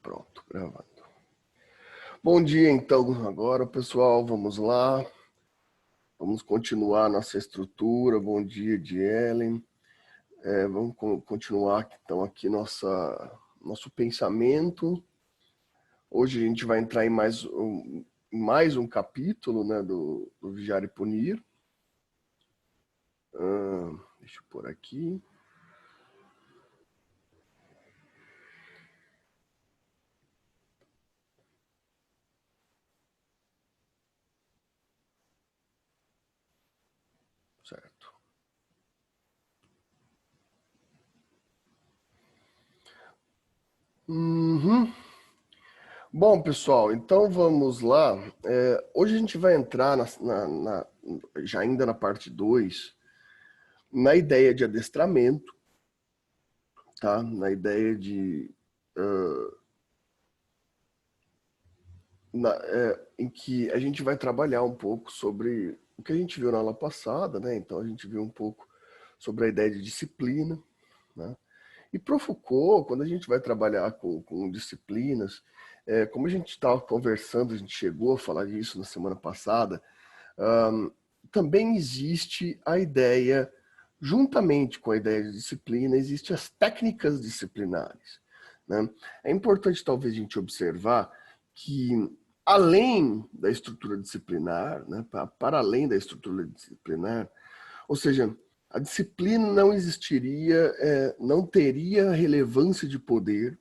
Pronto, gravando. Bom dia, então, agora, pessoal, vamos lá. Vamos continuar nossa estrutura. Bom dia, Ellen. Vamos continuar, então, aqui nosso pensamento. Hoje a gente vai entrar em mais um capítulo, né, do Vigiar e Punir. Deixa eu pôr aqui. Certo. Bom, pessoal, então vamos lá. Hoje a gente vai entrar, já ainda na parte 2, na ideia de adestramento, tá? Na ideia de... em que a gente vai trabalhar um pouco sobre o que a gente viu na aula passada, né? Então a gente viu um pouco sobre a ideia de disciplina, né? E para o Foucault, quando a gente vai trabalhar com disciplinas, como a gente estava conversando, a gente chegou a falar disso na semana passada, também existe a ideia, juntamente com a ideia de disciplina, existem as técnicas disciplinares, né? É importante talvez a gente observar que, além da estrutura disciplinar, né, para além da estrutura disciplinar, ou seja, a disciplina não existiria, não teria relevância de poder,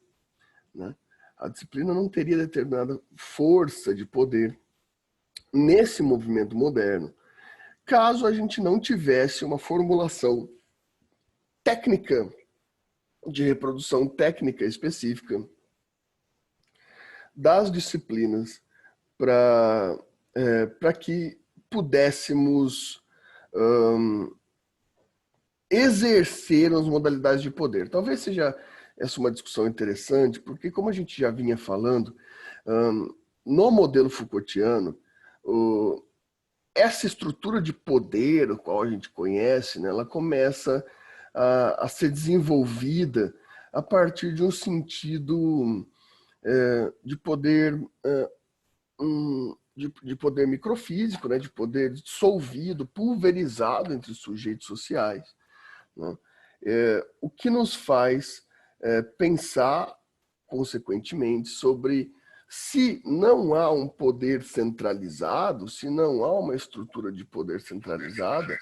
né? A disciplina não teria determinada força de poder nesse movimento moderno, caso a gente não tivesse uma formulação técnica, de reprodução técnica específica das disciplinas para que pudéssemos exercer as modalidades de poder. Talvez seja essa uma discussão interessante, porque como a gente já vinha falando, no modelo Foucaultiano, essa estrutura de poder, o qual a gente conhece, né, ela começa a ser desenvolvida a partir de um sentido de poder de poder microfísico, né, de poder dissolvido, pulverizado entre sujeitos sociais, né? O que nos faz pensar, consequentemente, sobre se não há um poder centralizado, se não há uma estrutura de poder centralizada,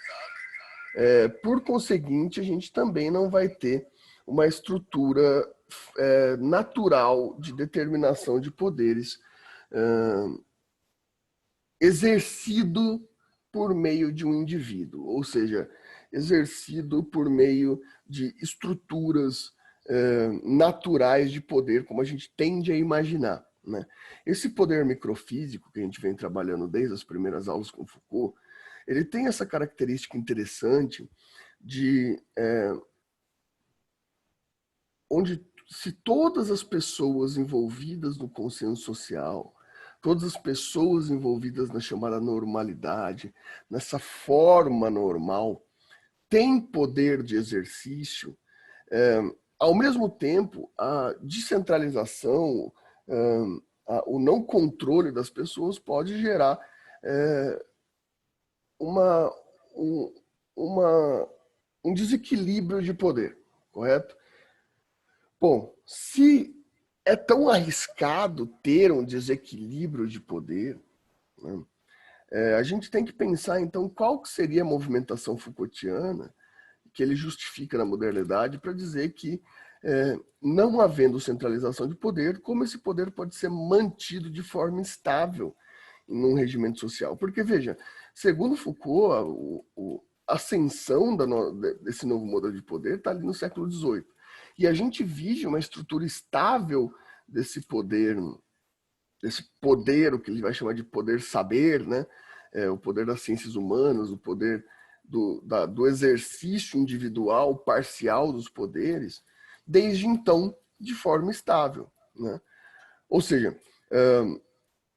por conseguinte, a gente também não vai ter uma estrutura natural de determinação de poderes exercido por meio de um indivíduo, ou seja, exercido por meio de estruturas naturais de poder, como a gente tende a imaginar, né? Esse poder microfísico que a gente vem trabalhando desde as primeiras aulas com Foucault, ele tem essa característica interessante de onde se todas as pessoas envolvidas no consenso social, todas as pessoas envolvidas na chamada normalidade, nessa forma normal, têm poder de exercício, ao mesmo tempo, a descentralização, o não controle das pessoas pode gerar um desequilíbrio de poder, correto? Bom, se é tão arriscado ter um desequilíbrio de poder, né, a gente tem que pensar, então, qual que seria a movimentação Foucaultiana que ele justifica na modernidade para dizer que, não havendo centralização de poder, como esse poder pode ser mantido de forma estável em um regimento social. Porque, veja, segundo Foucault, a ascensão desse novo modelo de poder está ali no século XVIII. E a gente vive uma estrutura estável desse poder, o que ele vai chamar de poder saber, né? O poder das ciências humanas, o poder do exercício individual, parcial dos poderes, desde então, de forma estável, né? Ou seja,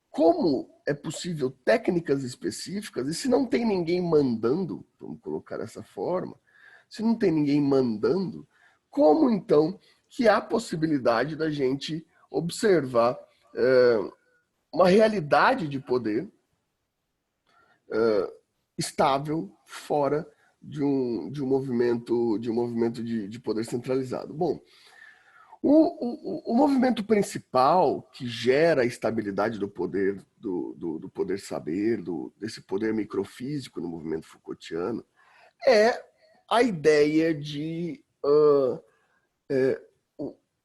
como é possível técnicas específicas, e se não tem ninguém mandando, vamos colocar dessa forma, se não tem ninguém mandando, como então que há possibilidade da gente observar uma realidade de poder estável fora de um movimento de poder centralizado. Bom, o movimento principal que gera a estabilidade do poder, do poder saber, desse poder microfísico no movimento Foucaultiano, é a ideia de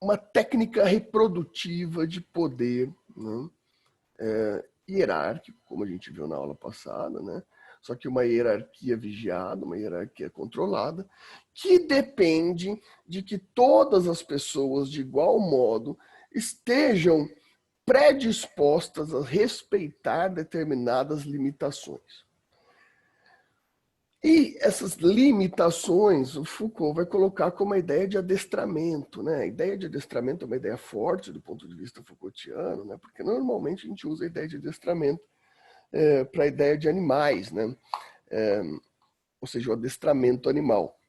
uma técnica reprodutiva de poder, né? Hierárquico, como a gente viu na aula passada, né? Só que uma hierarquia vigiada, uma hierarquia controlada, que depende de que todas as pessoas, de igual modo, estejam predispostas a respeitar determinadas limitações. E essas limitações, o Foucault vai colocar como a ideia de adestramento, né? A ideia de adestramento é uma ideia forte do ponto de vista Foucaultiano, né? Porque normalmente a gente usa a ideia de adestramento para a ideia de animais, né? Ou seja, o adestramento animal.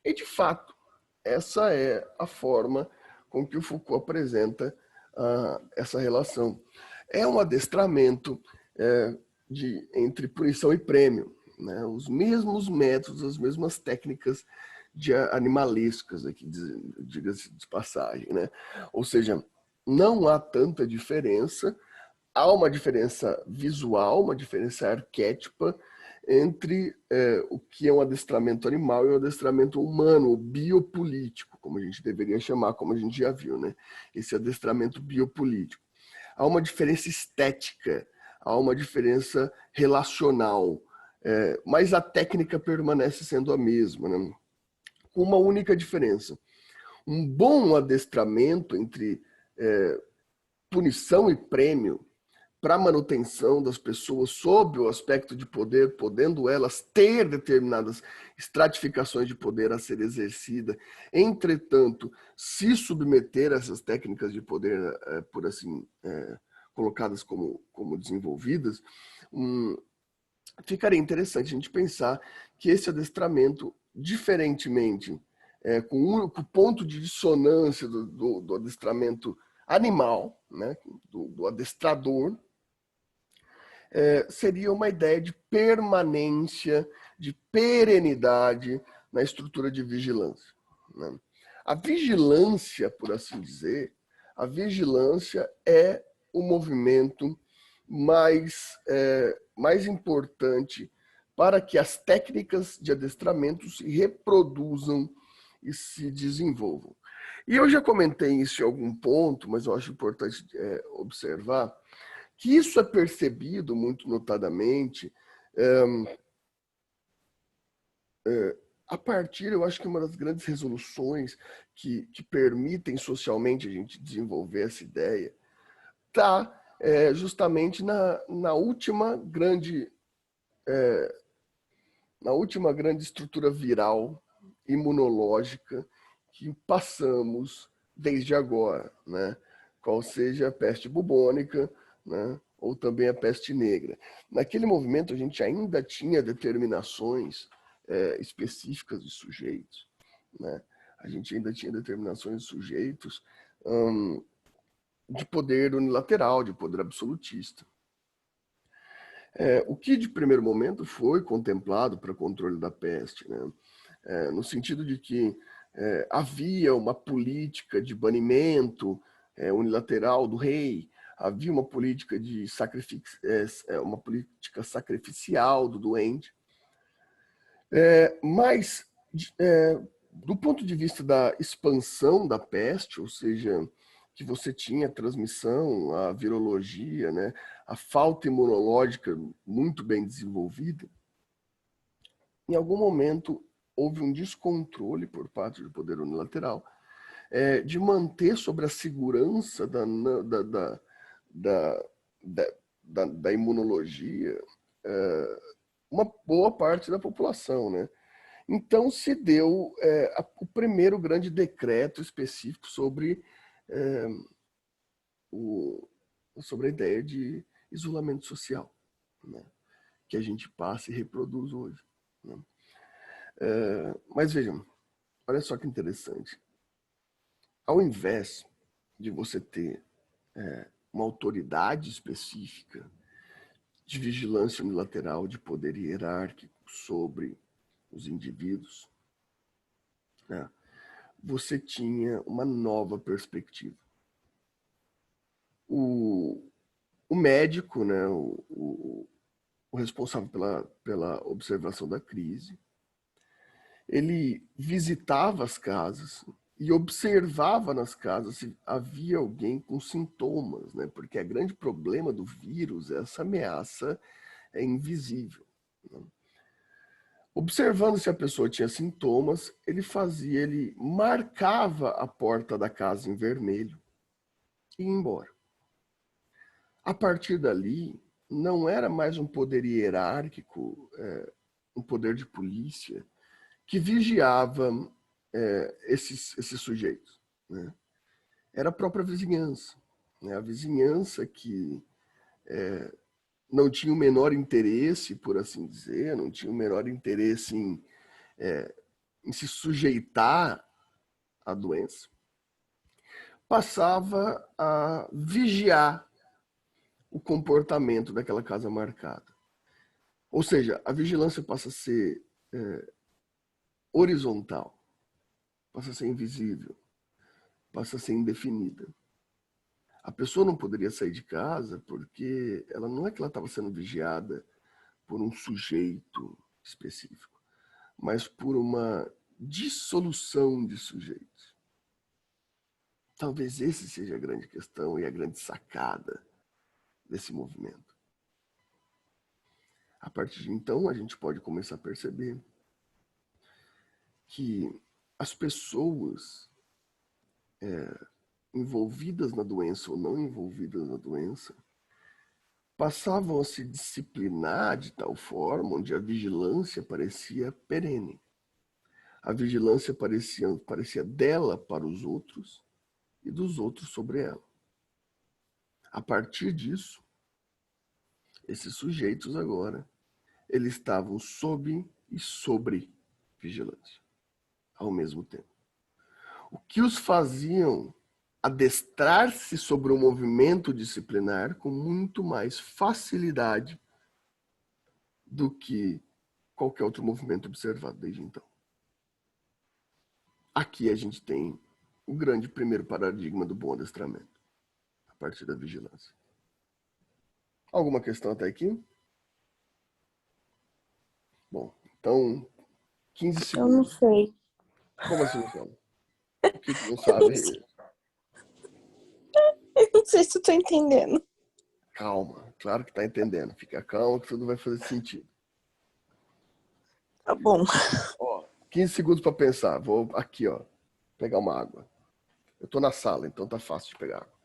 E, de fato, essa é a forma com que o Foucault apresenta essa relação. É um adestramento entre punição e prêmio, né? Os mesmos métodos, as mesmas técnicas animalescas, aqui, diga-se de passagem, né? Ou seja, não há tanta diferença, há uma diferença visual, uma diferença arquétipa entre o que é um adestramento animal e o adestramento humano, o biopolítico, como a gente deveria chamar, como a gente já viu, né? Esse adestramento biopolítico. Há uma diferença estética, há uma diferença relacional, mas a técnica permanece sendo a mesma, né? Com uma única diferença. Um bom adestramento entre punição e prêmio para a manutenção das pessoas sob o aspecto de poder, podendo elas ter determinadas estratificações de poder a ser exercida, entretanto, se submeter a essas técnicas de poder, por assim, colocadas como desenvolvidas, ficaria interessante a gente pensar que esse adestramento, diferentemente, com o único ponto de dissonância do adestramento animal, né, do adestrador, seria uma ideia de permanência, de perenidade na estrutura de vigilância, né? A vigilância, por assim dizer, a vigilância é o movimento mais importante para que as técnicas de adestramento se reproduzam e se desenvolvam. E eu já comentei isso em algum ponto, mas eu acho importante observar que isso é percebido muito notadamente a partir, eu acho que uma das grandes resoluções que permitem socialmente a gente desenvolver essa ideia está justamente na última grande estrutura viral imunológica que passamos desde agora, né? Qual seja a peste bubônica, né? Ou também a peste negra. Naquele movimento a gente ainda tinha determinações específicas de sujeitos, né? A gente ainda tinha determinações de sujeitos de poder unilateral, de poder absolutista. O que de primeiro momento foi contemplado para controle da peste, né? No sentido de que havia uma política de banimento unilateral do rei, havia uma política uma política sacrificial do doente, mas do ponto de vista da expansão da peste, ou seja, que você tinha a transmissão, a virologia, né, a falta imunológica muito bem desenvolvida, em algum momento houve um descontrole por parte do poder unilateral de manter sobre a segurança da imunologia uma boa parte da população, né? Então se deu o primeiro grande decreto específico sobre a ideia de isolamento social, né? Que a gente passa e reproduz hoje, né? Mas vejam, olha só que interessante. Ao invés de você ter uma autoridade específica de vigilância unilateral, de poder hierárquico sobre os indivíduos, né? Você tinha uma nova perspectiva. O médico, né, o responsável pela observação da crise, ele visitava as casas e observava nas casas se havia alguém com sintomas, né? Porque o grande problema do vírus, essa ameaça é invisível, né? Observando se a pessoa tinha sintomas, ele marcava a porta da casa em vermelho e ia embora. A partir dali, não era mais um poder hierárquico, um poder de polícia, que vigiava esses sujeitos, né? Era a própria vizinhança, né? A vizinhança que não tinha o menor interesse, por assim dizer, não tinha o menor interesse em se sujeitar à doença, passava a vigiar o comportamento daquela casa marcada. Ou seja, a vigilância passa a ser horizontal, passa a ser invisível, passa a ser indefinida. A pessoa não poderia sair de casa porque ela não é que ela estava sendo vigiada por um sujeito específico, mas por uma dissolução de sujeitos. Talvez esse seja a grande questão e a grande sacada desse movimento. A partir de então, a gente pode começar a perceber que as pessoas envolvidas na doença ou não envolvidas na doença passavam a se disciplinar de tal forma onde a vigilância parecia perene. A vigilância parecia dela para os outros e dos outros sobre ela. A partir disso, esses sujeitos agora, eles estavam sob e sobre vigilância ao mesmo tempo. O que os faziam adestrar-se sobre o movimento disciplinar com muito mais facilidade do que qualquer outro movimento observado desde então. Aqui a gente tem o grande primeiro paradigma do bom adestramento, a partir da vigilância. Alguma questão até aqui? Bom, então, 15 segundos. Eu não sei. Como assim não sabe? O que não sabe? Eu não sei se eu tô entendendo. Calma, claro que tá entendendo. Fica calma que tudo vai fazer sentido. Tá bom. Ó, 15 segundos para pensar. Vou aqui, ó, pegar uma água. Eu tô na sala, então tá fácil de pegar água.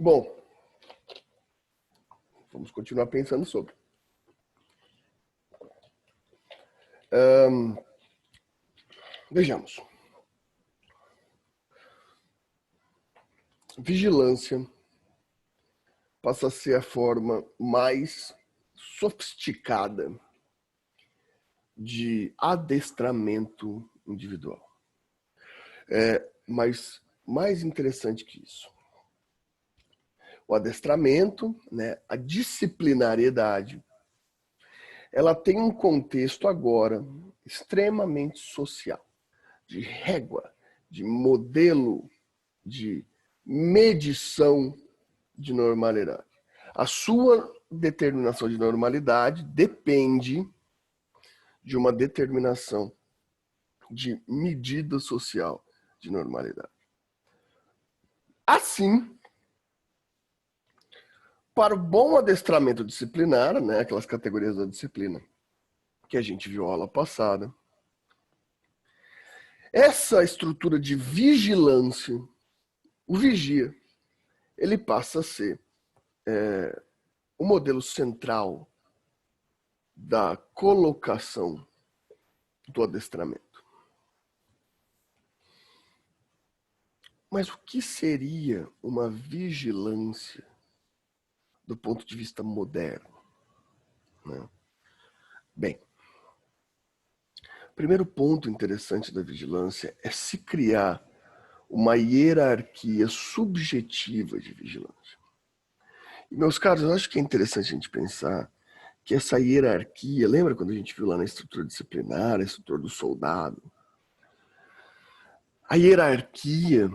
Bom, vamos continuar pensando sobre. Vejamos. Vigilância passa a ser a forma mais sofisticada de adestramento individual. Mas mais interessante que isso, o adestramento, né, a disciplinariedade, ela tem um contexto agora extremamente social, de régua, de modelo, de medição de normalidade. A sua determinação de normalidade depende de uma determinação de medida social de normalidade. Assim, para o bom adestramento disciplinar, né, aquelas categorias da disciplina que a gente viu a aula passada, essa estrutura de vigilância, o vigia, ele passa a ser o modelo central da colocação do adestramento. Mas o que seria uma vigilância do ponto de vista moderno, né? Bem, o primeiro ponto interessante da vigilância é se criar uma hierarquia subjetiva de vigilância. E, meus caros, eu acho que é interessante a gente pensar que essa hierarquia, lembra quando a gente viu lá na estrutura disciplinar, a estrutura do soldado? A hierarquia,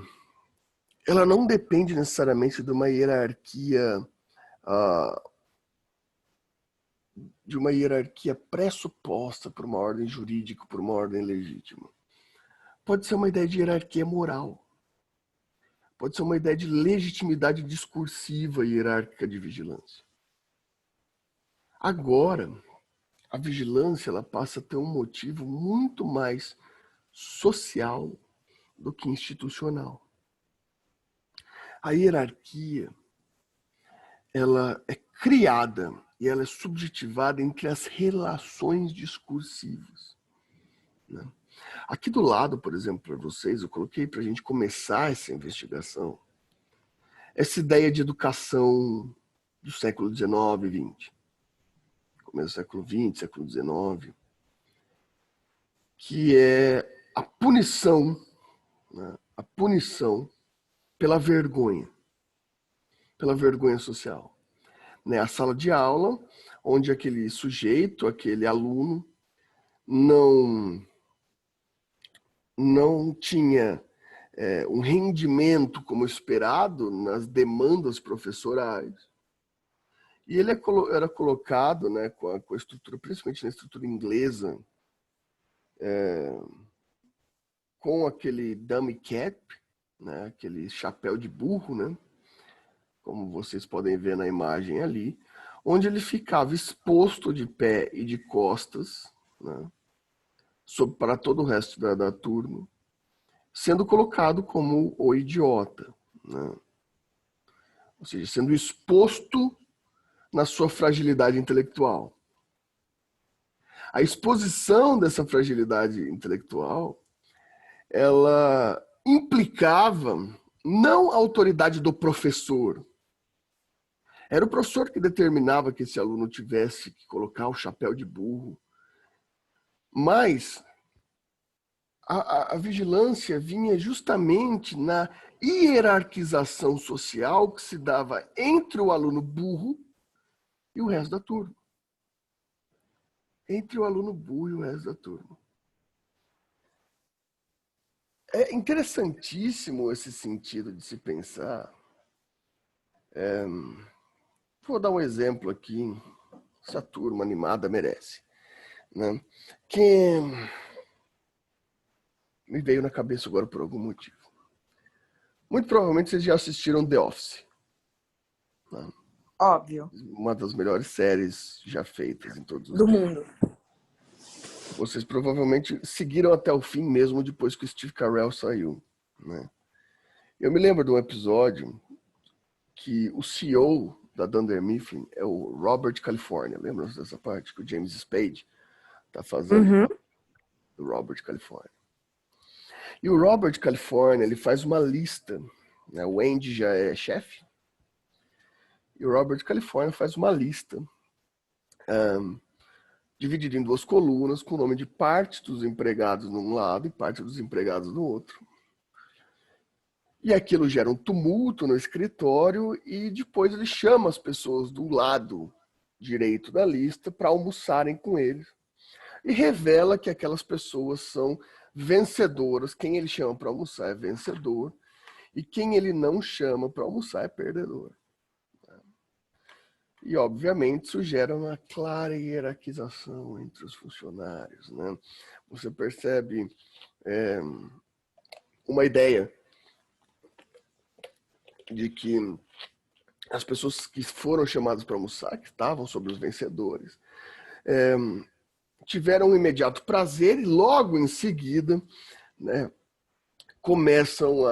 ela não depende necessariamente de uma hierarquia pressuposta por uma ordem jurídica, por uma ordem legítima. Pode ser uma ideia de hierarquia moral. Pode ser uma ideia de legitimidade discursiva e hierárquica de vigilância. Agora, a vigilância ela passa a ter um motivo muito mais social do que institucional. A hierarquia ela é criada e ela é subjetivada entre as relações discursivas, né? Aqui do lado, por exemplo, para vocês, eu coloquei para a gente começar essa investigação, essa ideia de educação do século XIX e XX, começo do século XX, século XIX, que é a punição, né? A punição pela vergonha social. Né? A sala de aula, onde aquele sujeito, aquele aluno, não tinha um rendimento como esperado nas demandas professorais. E ele era colocado, né, com a estrutura, principalmente na estrutura inglesa, com aquele dummy cap, né, aquele chapéu de burro, né, como vocês podem ver na imagem ali, onde ele ficava exposto de pé e de costas, né, para todo o resto da turma, sendo colocado como o idiota, né? Ou seja, sendo exposto na sua fragilidade intelectual. A exposição dessa fragilidade intelectual, ela implicava não a autoridade do professor. Era o professor que determinava que esse aluno tivesse que colocar o chapéu de burro. Mas a vigilância vinha justamente na hierarquização social que se dava entre o aluno burro e o resto da turma. Entre o aluno burro e o resto da turma. É interessantíssimo esse sentido de se pensar. Vou dar um exemplo aqui. Essa turma animada merece, né? Que me veio na cabeça agora por algum motivo. Muito provavelmente vocês já assistiram The Office, né? Óbvio. Uma das melhores séries já feitas em todos os Do tempos. mundo. Vocês provavelmente seguiram até o fim mesmo depois que o Steve Carell saiu, né? Eu me lembro de um episódio que o CEO da Dunder Mifflin é o Robert California. Lembram dessa parte que o James Spade está fazendo? Do Robert California. E o Robert California, ele faz uma lista, né? O Andy já é chefe, e o Robert California faz uma lista dividida em duas colunas com o nome de parte dos empregados num lado e parte dos empregados no outro. E aquilo gera um tumulto no escritório e depois ele chama as pessoas do lado direito da lista para almoçarem com ele e revela que aquelas pessoas são vencedoras. Quem ele chama para almoçar é vencedor e quem ele não chama para almoçar é perdedor. E, obviamente, isso gera uma clara hierarquização entre os funcionários, né? Você percebe uma ideia de que as pessoas que foram chamadas para almoçar, que estavam sobre os vencedores, tiveram um imediato prazer e logo em seguida, né, começam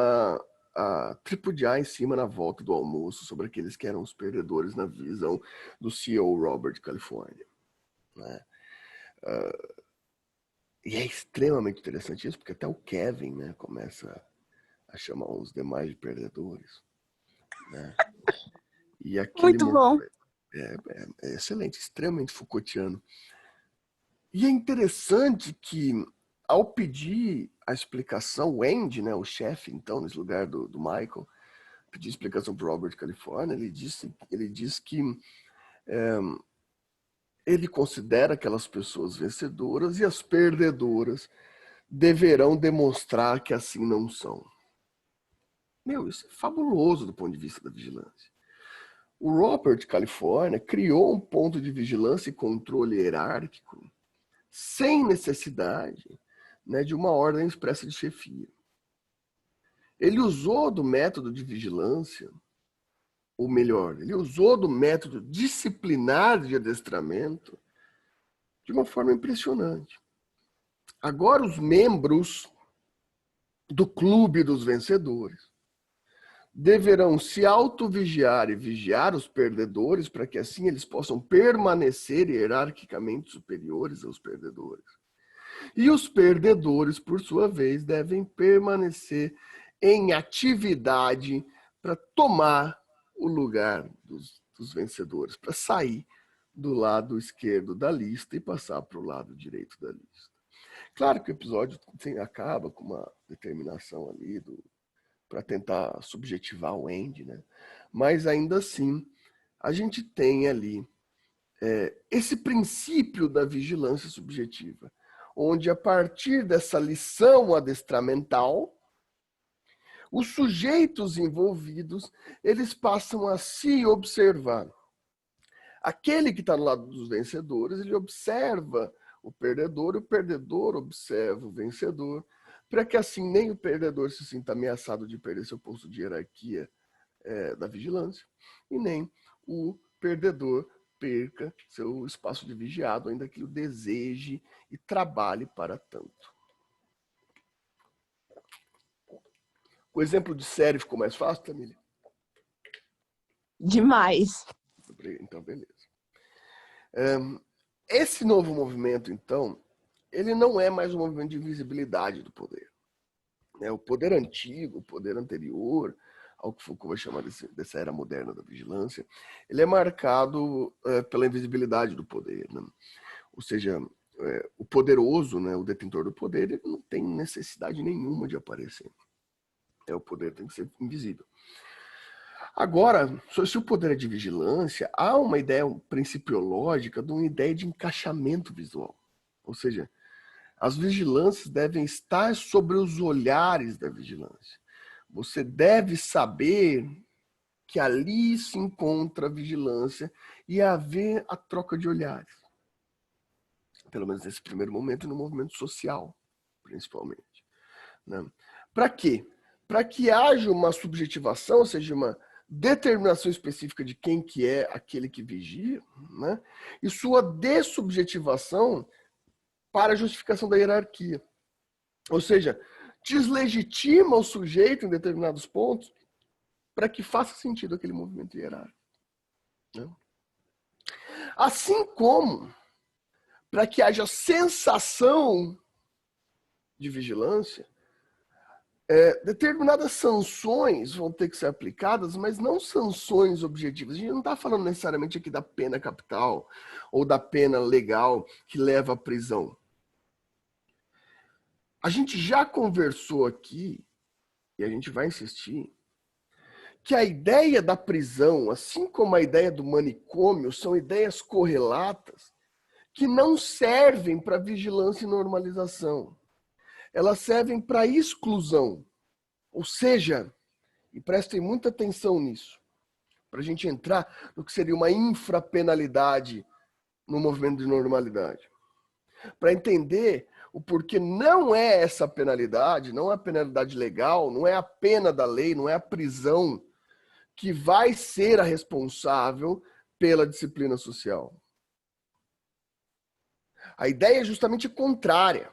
a tripudiar em cima na volta do almoço sobre aqueles que eram os perdedores na visão do CEO Robert California. né? E é extremamente interessante isso, porque até o Kevin, né, começa a chamar os demais de perdedores, né? E aquele Muito bom. é excelente, extremamente Foucaultiano. E é interessante que, ao pedir a explicação, o Andy, né, o chefe, então, nesse lugar do Michael, pedir explicação para o Robert California, ele diz que ele considera aquelas pessoas vencedoras e as perdedoras deverão demonstrar que assim não são. Meu, isso é fabuloso do ponto de vista da vigilância. O Robert California criou um ponto de vigilância e controle hierárquico sem necessidade, né, de uma ordem expressa de chefia. Ele usou do método de vigilância, ou melhor, ele usou do método disciplinar de adestramento de uma forma impressionante. Agora os membros do clube dos vencedores deverão se autovigiar e vigiar os perdedores para que assim eles possam permanecer hierarquicamente superiores aos perdedores. E os perdedores, por sua vez, devem permanecer em atividade para tomar o lugar dos vencedores, para sair do lado esquerdo da lista e passar para o lado direito da lista. Claro que o episódio acaba com uma determinação ali para tentar subjetivar o Andy, né? Mas ainda assim, a gente tem ali esse princípio da vigilância subjetiva, onde a partir dessa lição adestramental, os sujeitos envolvidos, eles passam a se observar. Aquele que está do lado dos vencedores, ele observa o perdedor observa o vencedor, para que assim nem o perdedor se sinta ameaçado de perder seu posto de hierarquia da vigilância, e nem o perdedor perca seu espaço de vigiado, ainda que o deseje e trabalhe para tanto. O exemplo de série ficou mais fácil, Tamília? Demais. Então, beleza. Esse novo movimento, então, ele não é mais um movimento de invisibilidade do poder. O poder antigo, o poder anterior, ao que Foucault vai chamar dessa era moderna da vigilância, ele é marcado pela invisibilidade do poder, né? Ou seja, o poderoso, né, o detentor do poder, ele não tem necessidade nenhuma de aparecer. O poder tem que ser invisível. Agora, se o poder é de vigilância, há uma ideia principiológica de uma ideia de encaixamento visual. Ou seja, as vigilâncias devem estar sobre os olhares da vigilância. Você deve saber que ali se encontra a vigilância e haver a troca de olhares. Pelo menos nesse primeiro momento, no movimento social, principalmente. Né? Para quê? Para que haja uma subjetivação, ou seja, uma determinação específica de quem que é aquele que vigia, né? E sua dessubjetivação para a justificação da hierarquia. Ou seja, deslegitima o sujeito em determinados pontos para que faça sentido aquele movimento hierárquico. Né? Assim como para que haja sensação de vigilância, determinadas sanções vão ter que ser aplicadas, mas não sanções objetivas. A gente não está falando necessariamente aqui da pena capital ou da pena legal que leva à prisão. A gente já conversou aqui, e a gente vai insistir, que a ideia da prisão, assim como a ideia do manicômio, são ideias correlatas que não servem para vigilância e normalização. Elas servem para exclusão. Ou seja, e prestem muita atenção nisso, para a gente entrar no que seria uma infrapenalidade no movimento de normalidade. Para entender o porquê não é essa penalidade, não é a penalidade legal, não é a pena da lei, não é a prisão que vai ser a responsável pela disciplina social. A ideia é justamente contrária.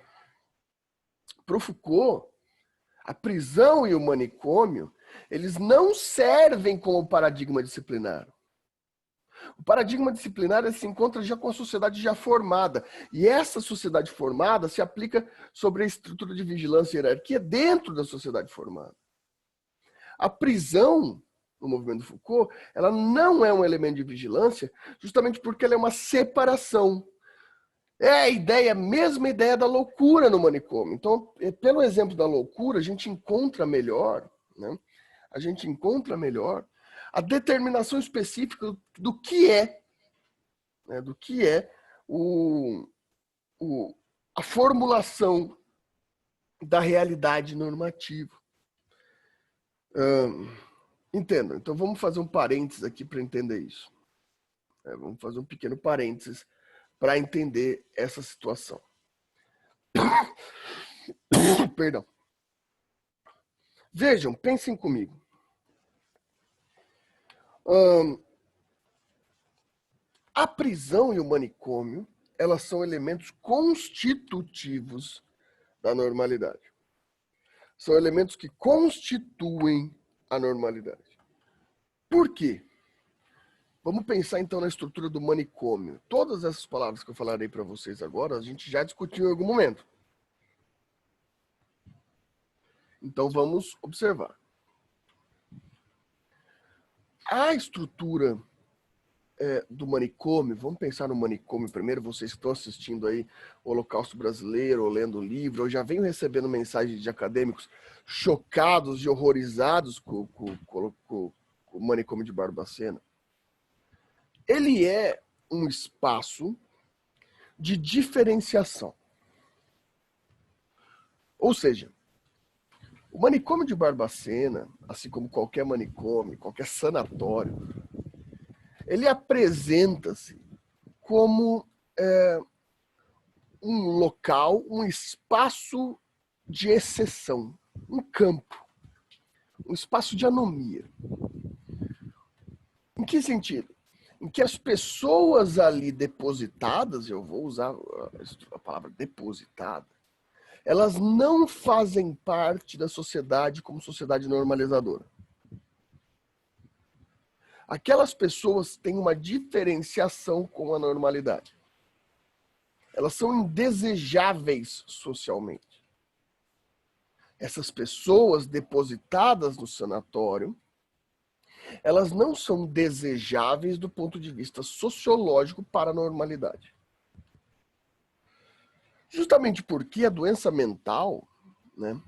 Para o Foucault, a prisão e o manicômio, eles não servem como paradigma disciplinar. O paradigma disciplinar se encontra já com a sociedade já formada. E essa sociedade formada se aplica sobre a estrutura de vigilância e hierarquia dentro da sociedade formada. A prisão, no movimento Foucault, ela não é um elemento de vigilância, justamente porque ela é uma separação. É a ideia, a mesma ideia da loucura no manicômio. Então, pelo exemplo da loucura, a gente encontra melhor, né? A gente encontra melhor a determinação específica do que é, né? Do que é a formulação da realidade normativa. Entendam. Então, vamos fazer um parênteses aqui para entender isso. Vamos fazer um pequeno parênteses para entender essa situação. Perdão. Vejam, pensem comigo. A prisão e o manicômio, elas são elementos constitutivos da normalidade. São elementos que constituem a normalidade. Por quê? Vamos pensar então na estrutura do manicômio. Todas essas palavras que eu falarei para vocês agora, a gente já discutiu em algum momento. Então vamos observar. A estrutura do manicômio, vamos pensar no manicômio primeiro, vocês que estão assistindo aí o Holocausto Brasileiro, ou lendo o livro, eu já venho recebendo mensagens de acadêmicos chocados e horrorizados com o manicômio de Barbacena. Ele é um espaço de diferenciação. Ou seja, o manicômio de Barbacena, assim como qualquer manicômio, qualquer sanatório, ele apresenta-se como um local, um espaço de exceção, um campo, um espaço de anomia. Em que sentido? Em que as pessoas ali depositadas, eu vou usar a palavra depositada, elas não fazem parte da sociedade como sociedade normalizadora. Aquelas pessoas têm uma diferenciação com a normalidade. Elas são indesejáveis socialmente. Essas pessoas depositadas no sanatório, elas não são desejáveis do ponto de vista sociológico para a normalidade. Justamente porque a doença mental, né,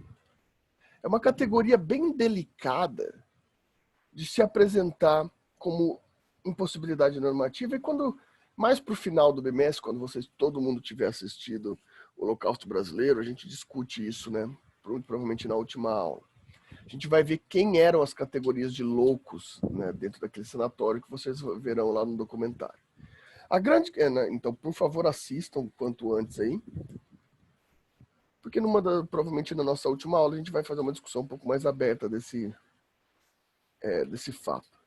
é uma categoria bem delicada de se apresentar como impossibilidade normativa. E quando, mais para o final do bimestre, quando todo mundo tiver assistido o Holocausto Brasileiro, a gente discute isso, né? Muito provavelmente na última aula. A gente vai ver quem eram as categorias de loucos, né, dentro daquele sanatório que vocês verão lá no documentário. Então, por favor, assistam quanto antes aí. Porque provavelmente na nossa última aula a gente vai fazer uma discussão um pouco mais aberta desse fato.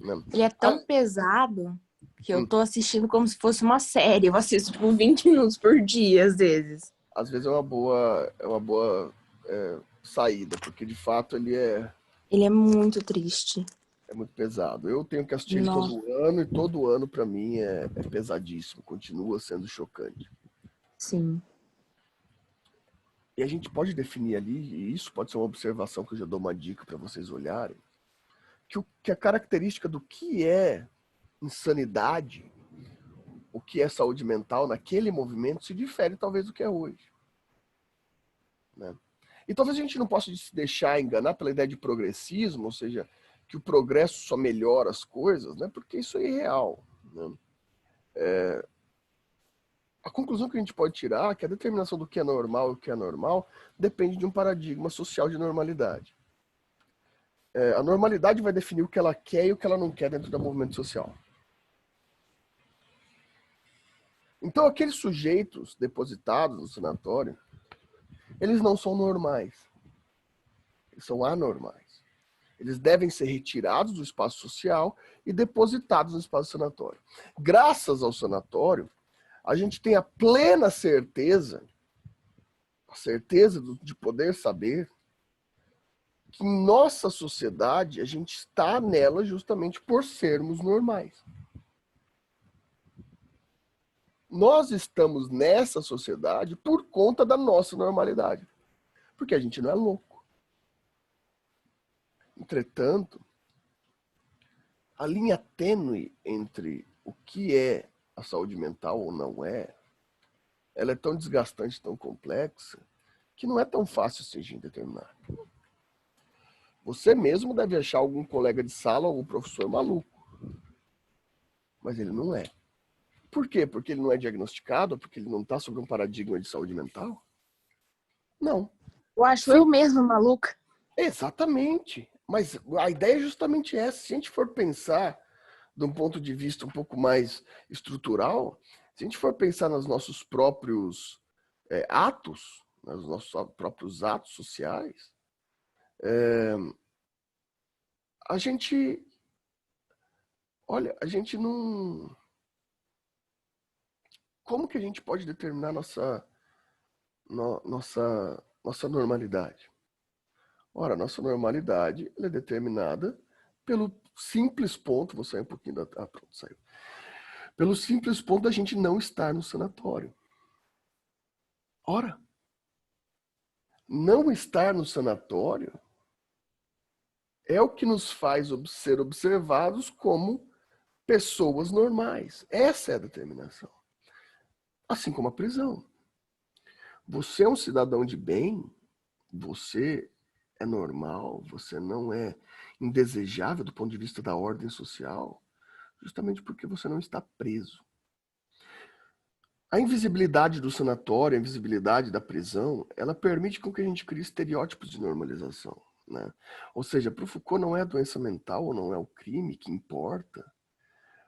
Né? Ele é tão pesado que eu tô assistindo como se fosse uma série. Eu assisto tipo 20 minutos por dia, às vezes. Às vezes é uma boa saída, porque de fato ele é muito triste. É muito pesado. Eu tenho que assistir ele todo ano, e todo ano para mim é pesadíssimo, continua sendo chocante. Sim. E a gente pode definir ali, e isso pode ser uma observação que eu já dou uma dica para vocês olharem, que a característica do que é insanidade, o que é saúde mental naquele movimento se difere talvez do que é hoje. Né? E talvez a gente não possa se deixar enganar pela ideia de progressismo, ou seja, que o progresso só melhora as coisas, né? Porque isso é irreal. Né? A conclusão que a gente pode tirar é que a determinação do que é normal e o que é anormal depende de um paradigma social de normalidade. A normalidade vai definir o que ela quer e o que ela não quer dentro do movimento social. Então, aqueles sujeitos depositados no sanatório, eles não são normais. Eles são anormais. Eles devem ser retirados do espaço social e depositados no espaço sanatório. Graças ao sanatório, a gente tem a plena certeza, de poder saber, que em nossa sociedade, a gente está nela justamente por sermos normais. Nós estamos nessa sociedade por conta da nossa normalidade. Porque a gente não é louco. Entretanto, a linha tênue entre o que é a saúde mental ou não é, ela é tão desgastante, tão complexa, que não é tão fácil assim de determinar. Você mesmo deve achar algum colega de sala, algum professor maluco. Mas ele não é. Por quê? Porque ele não é diagnosticado? Porque ele não está sob um paradigma de saúde mental? Não. Eu acho eu mesma maluca. Exatamente. Mas a ideia é justamente essa. Se a gente for pensar de um ponto de vista um pouco mais estrutural, se a gente for pensar nos nossos próprios atos, nos nossos próprios atos sociais, a gente, olha, a gente não... Como que a gente pode determinar nossa normalidade? Ora, a nossa normalidade ela é determinada pelo simples ponto, vou sair um pouquinho da... Ah, pronto, saiu. Pelo simples ponto da gente não estar no sanatório. Ora, não estar no sanatório é o que nos faz ser observados como pessoas normais. Essa é a determinação. Assim como a prisão. Você é um cidadão de bem, você é normal, você não é indesejável do ponto de vista da ordem social, justamente porque você não está preso. A invisibilidade do sanatório, a invisibilidade da prisão, ela permite com que a gente crie estereótipos de normalização, né? Ou seja, para o Foucault não é a doença mental ou não é o crime que importa,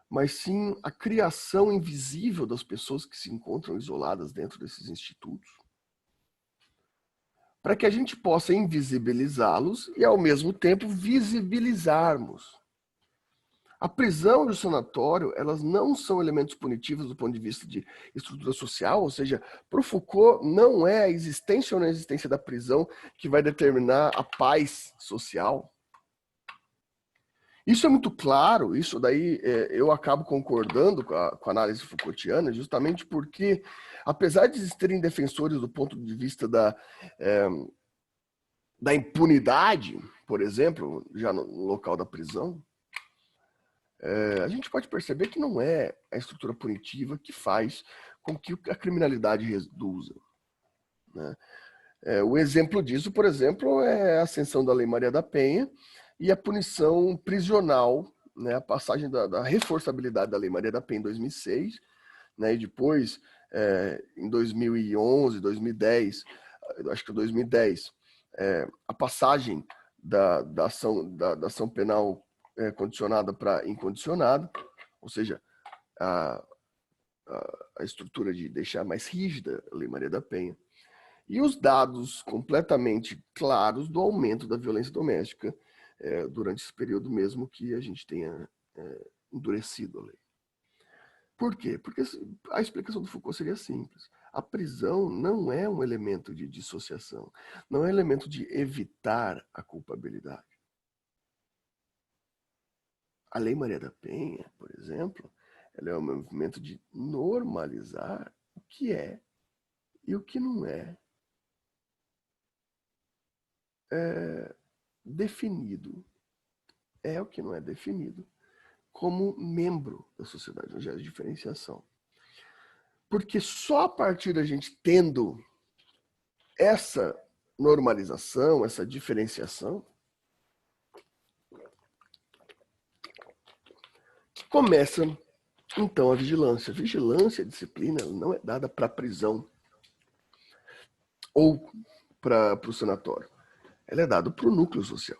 mas sim a criação invisível das pessoas que se encontram isoladas dentro desses institutos, para que a gente possa invisibilizá-los e, ao mesmo tempo, visibilizarmos. A prisão e o sanatório, elas não são elementos punitivos do ponto de vista de estrutura social, ou seja, para o Foucault, não é a existência ou não existência da prisão que vai determinar a paz social. Isso é muito claro, isso daí eu acabo concordando com a análise Foucaultiana, justamente porque, apesar de existirem defensores do ponto de vista da impunidade, por exemplo, já no local da prisão, a gente pode perceber que não é a estrutura punitiva que faz com que a criminalidade reduza, né? O exemplo disso, por exemplo, é a ascensão da Lei Maria da Penha e a punição prisional, né, a passagem da reforçabilidade da Lei Maria da Penha em 2006, né, e depois, em 2011, 2010, acho que 2010, a passagem da ação penal condicionada para incondicionada, ou seja, a estrutura de deixar mais rígida a Lei Maria da Penha, e os dados completamente claros do aumento da violência doméstica durante esse período mesmo que a gente tenha endurecido a lei. Por quê? Porque a explicação do Foucault seria simples. A prisão não é um elemento de dissociação, não é um elemento de evitar a culpabilidade. A Lei Maria da Penha, por exemplo, ela é um movimento de normalizar o que é e o que não é definido, o que não é definido, como membro da sociedade, não gera diferenciação. Porque só a partir da gente tendo essa normalização, essa diferenciação, que começa então a vigilância. A vigilância, a disciplina, não é dada para a prisão ou para o sanatório. Ela é dada para o núcleo social.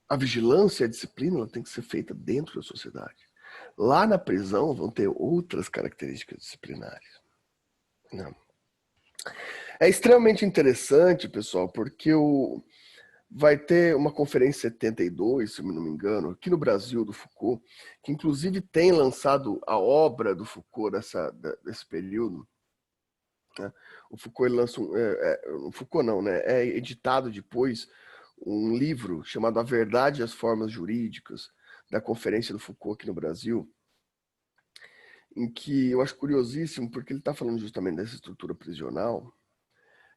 A vigilância e a disciplina ela tem que ser feita dentro da sociedade. Lá na prisão vão ter outras características disciplinares. Não. É extremamente interessante, pessoal, porque vai ter uma conferência 72, se não me engano, aqui no Brasil, do Foucault, que inclusive tem lançado a obra do Foucault desse período. Né? O Foucault ele lança Foucault não, né? É editado depois um livro chamado A Verdade e as Formas Jurídicas, da Conferência do Foucault aqui no Brasil. em que eu acho curiosíssimo, porque ele está falando justamente dessa estrutura prisional,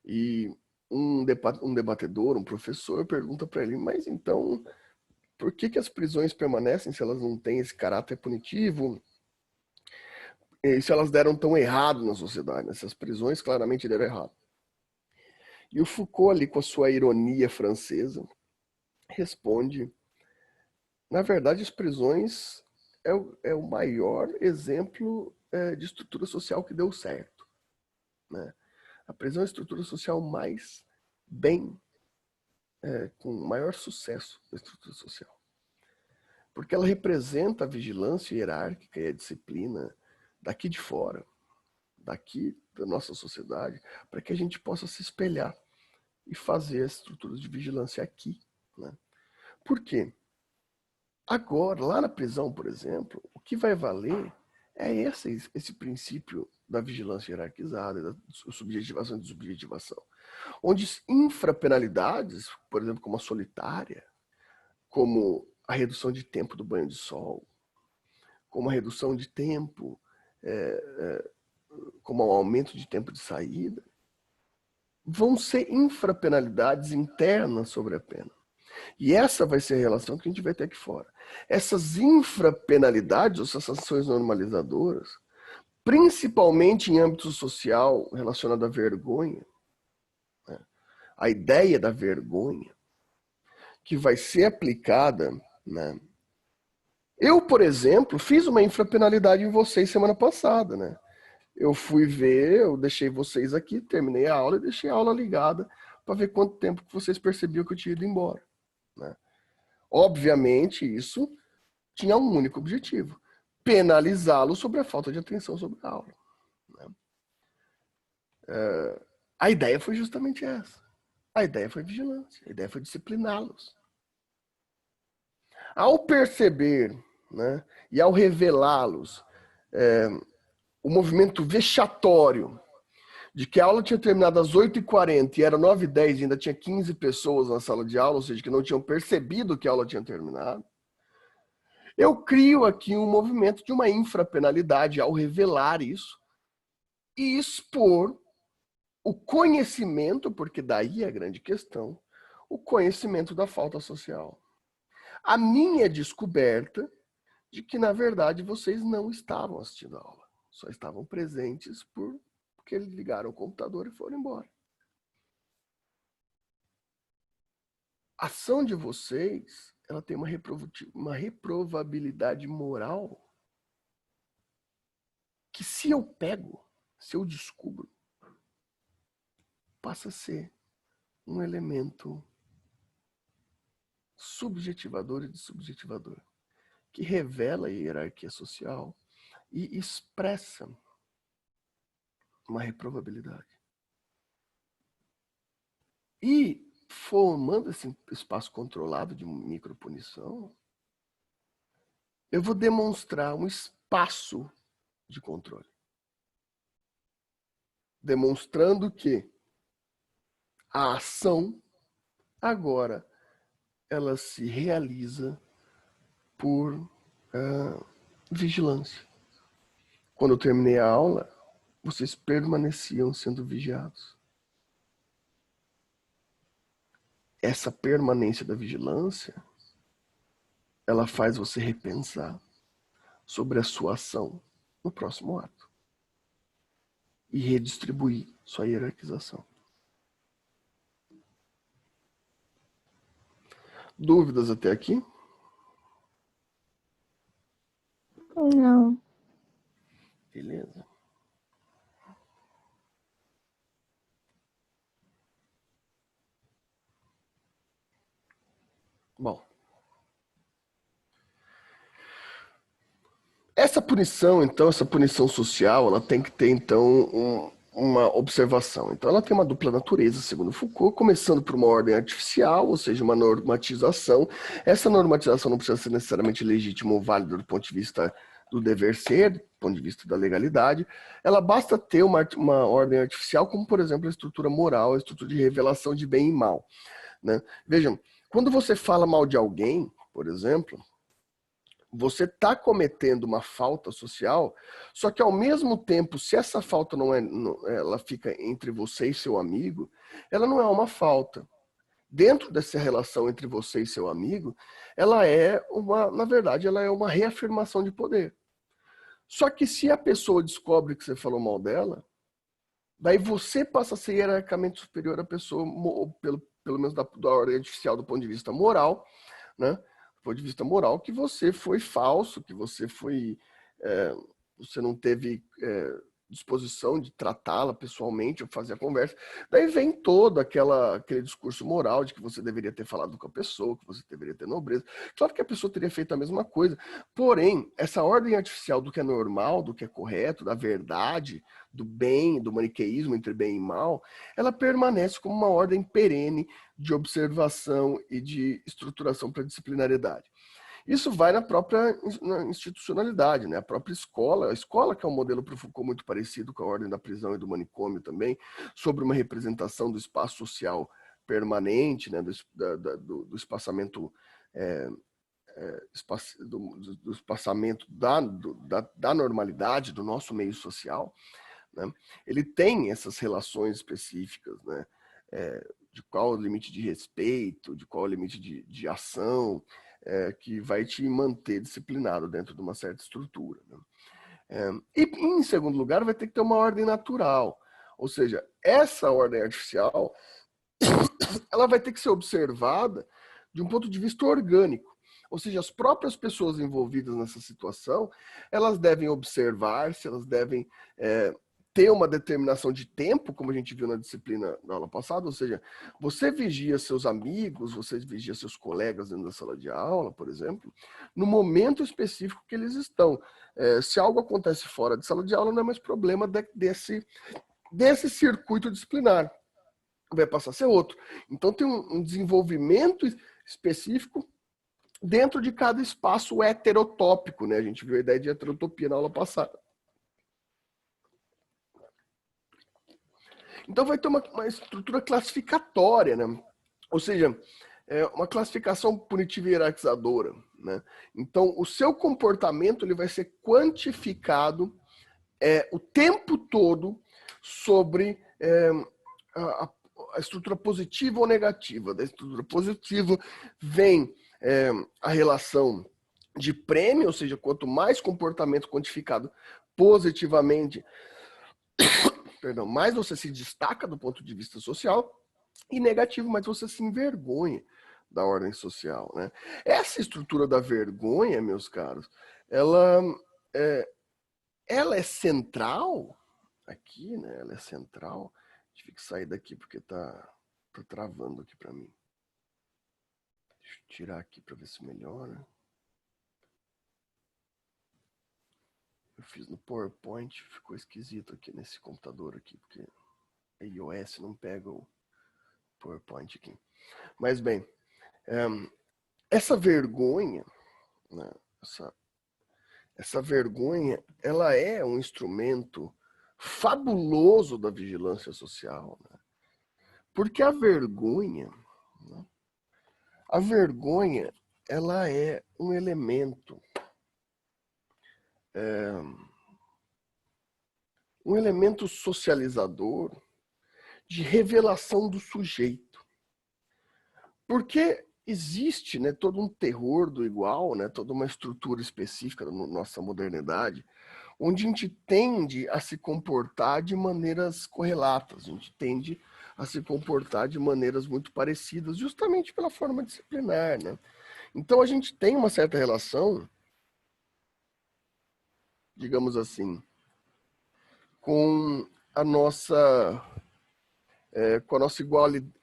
e um debatedor, um professor, pergunta para ele, mas então, por que as prisões permanecem se elas não têm esse caráter punitivo? E se elas deram tão errado na sociedade? Essas prisões claramente deram errado. E o Foucault, ali com a sua ironia francesa, responde, na verdade, as prisões é o maior exemplo de estrutura social que deu certo, né? A prisão é a estrutura social mais com maior sucesso da estrutura social. Porque ela representa a vigilância hierárquica e a disciplina daqui de fora, daqui da nossa sociedade, para que a gente possa se espelhar e fazer as estruturas de vigilância aqui, né? Por quê? Agora, lá na prisão, por exemplo, o que vai valer é esse princípio da vigilância hierarquizada, da subjetivação e desubjetivação, onde infrapenalidades, por exemplo, como a solitária, como a redução de tempo do banho de sol, como a redução de tempo, como o aumento de tempo de saída, vão ser infrapenalidades internas sobre a pena. E essa vai ser a relação que a gente vai ter aqui fora. Essas infrapenalidades, essas sanções normalizadoras, principalmente em âmbito social relacionado à vergonha, né? A ideia da vergonha, que vai ser aplicada, né? Eu, por exemplo, fiz uma infrapenalidade em vocês semana passada, né? Eu fui ver, eu deixei vocês aqui, terminei a aula e deixei a aula ligada para ver quanto tempo que vocês percebiam que eu tinha ido embora, né? Obviamente, isso tinha um único objetivo: penalizá-lo sobre a falta de atenção sobre a aula, né? A ideia foi justamente essa. A ideia foi vigilância, a ideia foi discipliná-los. Ao perceber, né, e ao revelá-los o movimento vexatório de que a aula tinha terminado às 8h40 e era 9h10 e ainda tinha 15 pessoas na sala de aula, ou seja, que não tinham percebido que a aula tinha terminado, eu crio aqui um movimento de uma infrapenalidade ao revelar isso e expor o conhecimento, porque daí é a grande questão, o conhecimento da falta social. A minha descoberta de que, na verdade, vocês não estavam assistindo a aula, só estavam presentes porque eles ligaram o computador e foram embora. A ação de vocês, ela tem uma reprovabilidade moral que, se eu pego, se eu descubro, passa a ser um elemento subjetivador e desubjetivador, que revela a hierarquia social e expressa uma reprovabilidade. E, formando esse espaço controlado de micropunição, eu vou demonstrar um espaço de controle. Demonstrando que a ação, agora, ela se realiza por vigilância. Quando eu terminei a aula, vocês permaneciam sendo vigiados. Essa permanência da vigilância, ela faz você repensar sobre a sua ação no próximo ato e redistribuir sua hierarquização. Dúvidas até aqui? Não. Beleza. Bom. Essa punição, então, essa punição social, ela tem que ter, então, uma observação. Então, ela tem uma dupla natureza, segundo Foucault, começando por uma ordem artificial, ou seja, uma normatização. Essa normatização não precisa ser necessariamente legítima ou válida do ponto de vista do dever ser, do ponto de vista da legalidade. Ela basta ter uma ordem artificial, como, por exemplo, a estrutura moral, a estrutura de revelação de bem e mal, né? Vejam, quando você fala mal de alguém, por exemplo, você está cometendo uma falta social, só que ao mesmo tempo, se essa falta ela fica entre você e seu amigo, ela não é uma falta. Dentro dessa relação entre você e seu amigo, na verdade, ela é uma reafirmação de poder. Só que se a pessoa descobre que você falou mal dela, daí você passa a ser hierarquicamente superior à pessoa, pelo menos da ordem artificial do ponto de vista moral, né? Do ponto de vista moral, que você foi falso, que você foi... você não teve disposição de tratá-la pessoalmente ou fazer a conversa. Daí vem todo aquele discurso moral de que você deveria ter falado com a pessoa, que você deveria ter nobreza. Claro que a pessoa teria feito a mesma coisa. Porém, essa ordem artificial do que é normal, do que é correto, da verdade, do bem, do maniqueísmo entre bem e mal, ela permanece como uma ordem perene de observação e de estruturação para a disciplinariedade. Isso vai na própria institucionalidade, né? A própria escola, a escola que é um modelo para o Foucault muito parecido com a ordem da prisão e do manicômio também, sobre uma representação do espaço social permanente, né? do espaçamento do espaçamento da normalidade do nosso meio social, né? Ele tem essas relações específicas, né? De qual o limite de respeito, de qual o limite de ação, que vai te manter disciplinado dentro de uma certa estrutura, né? E, em segundo lugar, vai ter que ter uma ordem natural. Ou seja, essa ordem artificial ela vai ter que ser observada de um ponto de vista orgânico. Ou seja, as próprias pessoas envolvidas nessa situação, elas devem observar-se, elas devem ter uma determinação de tempo, como a gente viu na disciplina da aula passada, ou seja, você vigia seus amigos, você vigia seus colegas dentro da sala de aula, por exemplo, no momento específico que eles estão. Se algo acontece fora de sala de aula, não é mais problema desse circuito disciplinar. Vai passar a ser outro. Então tem um desenvolvimento específico dentro de cada espaço heterotópico, né? A gente viu a ideia de heterotopia na aula passada. Então vai ter uma estrutura classificatória, né? Ou seja, uma classificação punitiva e hierarquizadora, né? Então o seu comportamento ele vai ser quantificado o tempo todo sobre a estrutura positiva ou negativa. Da estrutura positiva vem a relação de prêmio, ou seja, quanto mais comportamento quantificado positivamente, perdão, mais você se destaca do ponto de vista social, e negativo, mais você se envergonha da ordem social, né? Essa estrutura da vergonha, meus caros, ela é central aqui, né? Ela é central. Tive que sair daqui porque tá travando aqui para mim. Deixa eu tirar aqui para ver se melhora. Eu fiz no PowerPoint, ficou esquisito aqui nesse computador aqui, porque a iOS não pega o PowerPoint aqui. Mas bem, essa vergonha, né, essa vergonha, ela é um instrumento fabuloso da vigilância social, né? Porque a vergonha, né, ela é um elemento socializador de revelação do sujeito. Porque existe, né, todo um terror do igual, né, toda uma estrutura específica da nossa modernidade, onde a gente tende a se comportar de maneiras correlatas, a gente tende a se comportar de maneiras muito parecidas, justamente pela forma disciplinar, né? Então a gente tem uma certa relação, digamos assim, com a nossa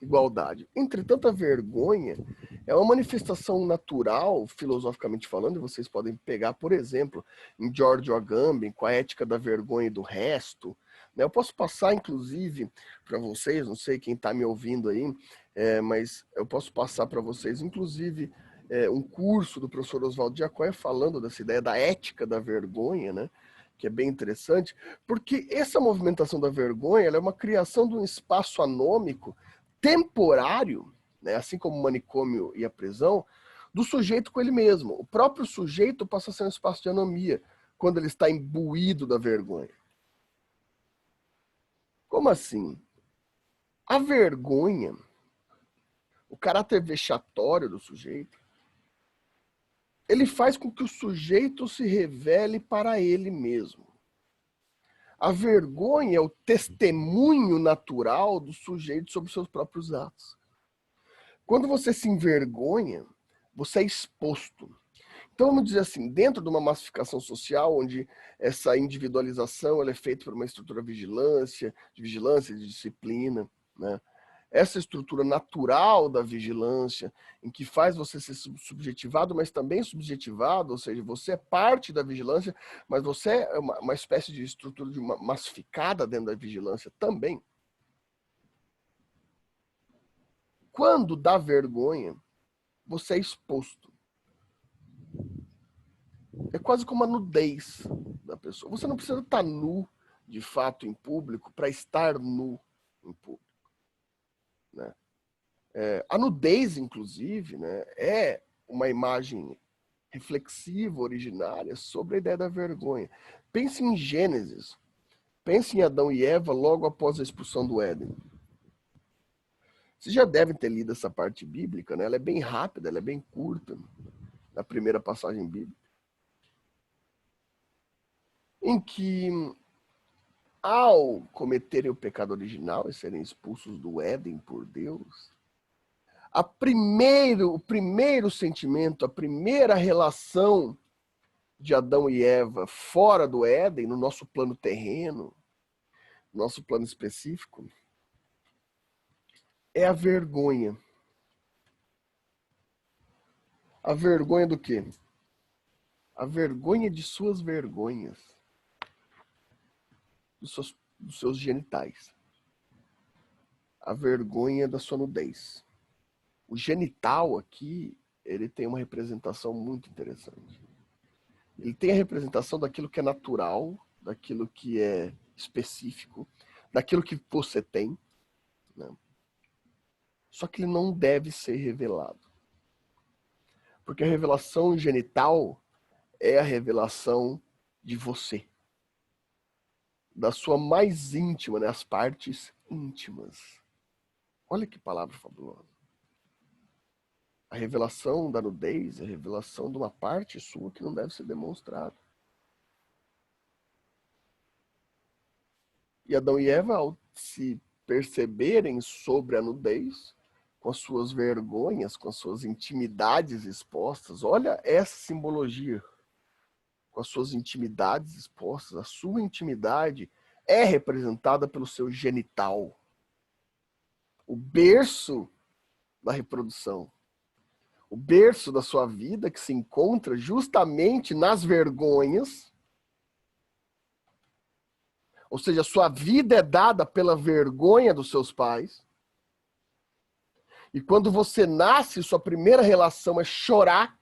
igualdade. Entretanto, a vergonha é uma manifestação natural, filosoficamente falando, e vocês podem pegar, por exemplo, em Giorgio Agamben, com a ética da vergonha e do resto. Eu posso passar, inclusive, para vocês, não sei quem está me ouvindo aí, mas eu posso passar para vocês, inclusive, um curso do professor Oswaldo Giacóia falando dessa ideia da ética da vergonha, né? Que é bem interessante, porque essa movimentação da vergonha ela é uma criação de um espaço anômico temporário, né, assim como o manicômio e a prisão, do sujeito com ele mesmo. O próprio sujeito passa a ser um espaço de anomia quando ele está imbuído da vergonha. Como assim? A vergonha, o caráter vexatório do sujeito, ele faz com que o sujeito se revele para ele mesmo. A vergonha é o testemunho natural do sujeito sobre seus próprios atos. Quando você se envergonha, você é exposto. Então, vamos dizer assim, dentro de uma massificação social, onde essa individualização ela é feita por uma estrutura de vigilância, de disciplina, né? Essa estrutura natural da vigilância, em que faz você ser subjetivado, mas também subjetivado, ou seja, você é parte da vigilância, mas você é uma espécie de estrutura de uma massificada dentro da vigilância também. Quando dá vergonha, você é exposto. É quase como a nudez da pessoa. Você não precisa estar nu, de fato, em público, para estar nu em público. Né? A nudez, inclusive, né, é uma imagem reflexiva, originária, sobre a ideia da vergonha. Pense em Gênesis. Pense em Adão e Eva logo após a expulsão do Éden. Vocês já devem ter lido essa parte bíblica, né? Ela é bem rápida, ela é bem curta, na primeira passagem bíblica, em que, ao cometerem o pecado original e serem expulsos do Éden por Deus, o primeiro sentimento, a primeira relação de Adão e Eva fora do Éden, no nosso plano terreno, nosso plano específico, é a vergonha. A vergonha do quê? A vergonha de suas vergonhas. Dos seus genitais. A vergonha da sua nudez. O genital aqui, ele tem uma representação muito interessante. Ele tem a representação daquilo que é natural, daquilo que é específico, daquilo que você tem, né? Só que ele não deve ser revelado. Porque a revelação genital é a revelação de você. Da sua mais íntima, né? As partes íntimas. Olha que palavra fabulosa. A revelação da nudez é a revelação de uma parte sua que não deve ser demonstrada. E Adão e Eva, ao se perceberem sobre a nudez, com as suas vergonhas, com as suas intimidades expostas, olha essa simbologia. Com as suas intimidades expostas, a sua intimidade é representada pelo seu genital. O berço da reprodução. O berço da sua vida que se encontra justamente nas vergonhas. Ou seja, a sua vida é dada pela vergonha dos seus pais. E quando você nasce, sua primeira relação é chorar.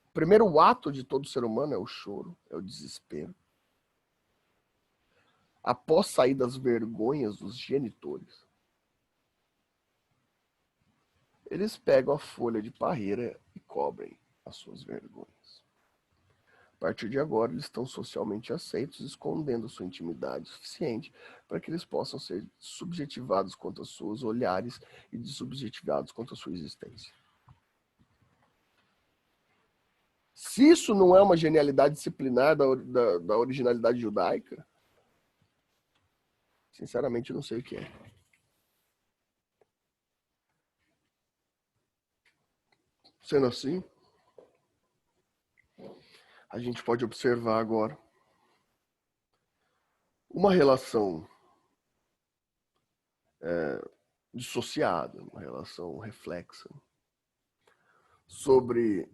O primeiro ato de todo ser humano é o choro, é o desespero. Após sair das vergonhas dos genitores, eles pegam a folha de parreira e cobrem as suas vergonhas. A partir de agora, eles estão socialmente aceitos, escondendo sua intimidade suficiente para que eles possam ser subjetivados quanto às suas olhares e desubjetivados quanto à sua existência. Se isso não é uma genialidade disciplinar da originalidade judaica, sinceramente, eu não sei o que é. Sendo assim, a gente pode observar agora uma relação dissociada, uma relação reflexa sobre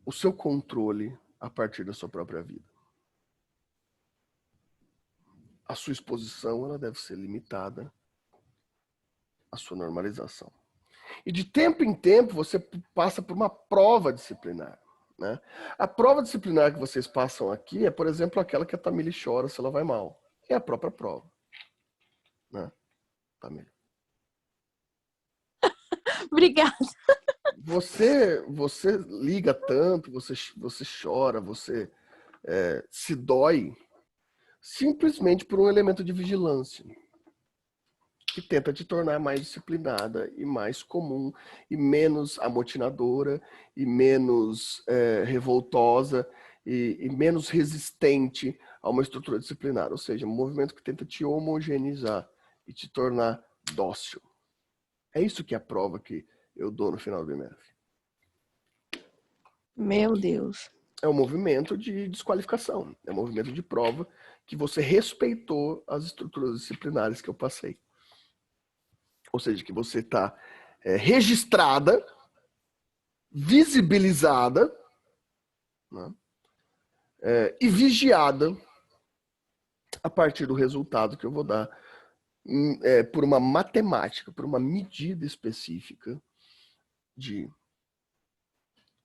o seu controle a partir da sua própria vida. A sua exposição ela deve ser limitada à sua normalização. E de tempo em tempo você passa por uma prova disciplinar. Né? A prova disciplinar que vocês passam aqui é, por exemplo, aquela que a Tamile chora se ela vai mal. É a própria prova. Né, Tamile? Obrigada. Você liga tanto, você chora, você se dói simplesmente por um elemento de vigilância que tenta te tornar mais disciplinada e mais comum e menos amotinadora e menos revoltosa e menos resistente a uma estrutura disciplinar. Ou seja, um movimento que tenta te homogeneizar e te tornar dócil. É isso que é a prova que eu dou no final do bimestre. Meu Deus. É um movimento de desqualificação. É um movimento de prova que você respeitou as estruturas disciplinares que eu passei. Ou seja, que você está registrada, visibilizada, né, e vigiada a partir do resultado que eu vou dar por uma matemática, por uma medida específica de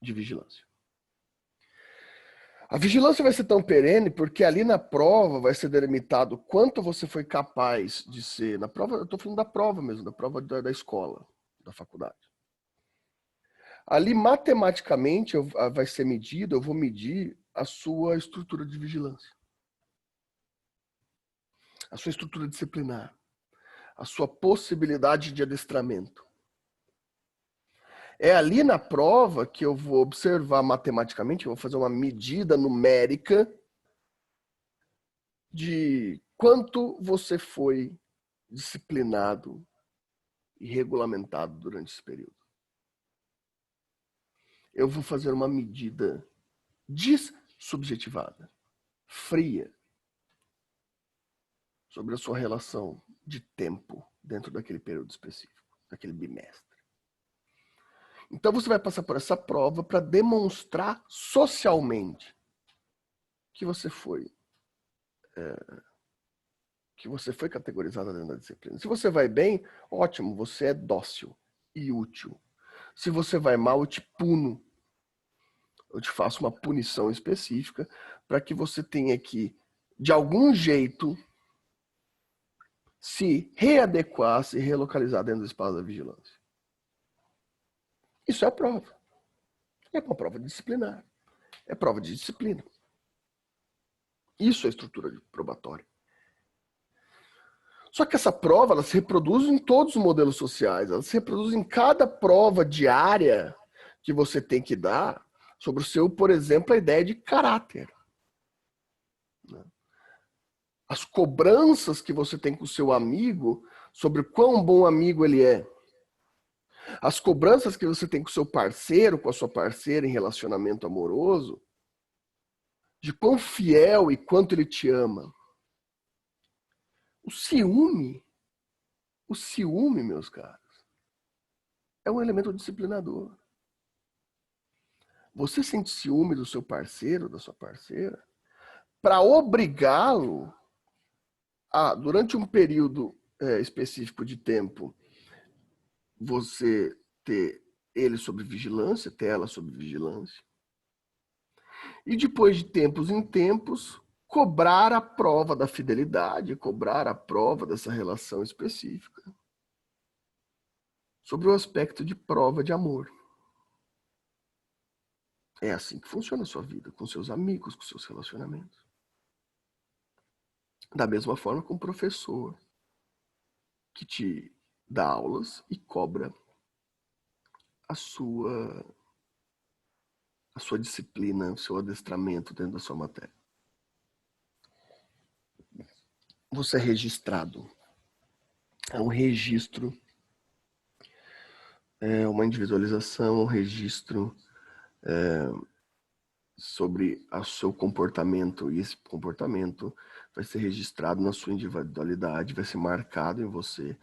vigilância. A vigilância vai ser tão perene porque ali na prova vai ser delimitado quanto você foi capaz de ser. Na prova, eu estou falando da prova mesmo, da prova da escola, da faculdade. Ali, matematicamente, vai ser medido, eu vou medir a sua estrutura de vigilância. A sua estrutura disciplinar. A sua possibilidade de adestramento. É ali na prova que eu vou observar matematicamente, eu vou fazer uma medida numérica de quanto você foi disciplinado e regulamentado durante esse período. Eu vou fazer uma medida dessubjetivada, fria, sobre a sua relação de tempo dentro daquele período específico, daquele bimestre. Então você vai passar por essa prova para demonstrar socialmente que você foi categorizada dentro da disciplina. Se você vai bem, ótimo, você é dócil e útil. Se você vai mal, eu te puno. Eu te faço uma punição específica para que você tenha que, de algum jeito, se readequar, se relocalizar dentro do espaço da vigilância. Isso é a prova. É uma prova disciplinar. É prova de disciplina. Isso é a estrutura probatória. Só que essa prova, ela se reproduz em todos os modelos sociais. Ela se reproduz em cada prova diária que você tem que dar sobre o seu, por exemplo, a ideia de caráter. As cobranças que você tem com o seu amigo sobre o quão bom amigo ele é. As cobranças que você tem com o seu parceiro, com a sua parceira em relacionamento amoroso, de quão fiel e quanto ele te ama. O ciúme, meus caros, é um elemento disciplinador. Você sente ciúme do seu parceiro, da sua parceira, para obrigá-lo a, durante um período específico de tempo, você ter ele sob vigilância, ter ela sob vigilância. E depois de tempos em tempos, cobrar a prova da fidelidade, cobrar a prova dessa relação específica. Sobre o aspecto de prova de amor. É assim que funciona a sua vida, com seus amigos, com seus relacionamentos. Da mesma forma com o professor, que te dá aulas e cobra a sua disciplina, o seu adestramento dentro da sua matéria. Você é registrado. É um registro, é uma individualização, um registro sobre o seu comportamento. E esse comportamento vai ser registrado na sua individualidade, vai ser marcado em você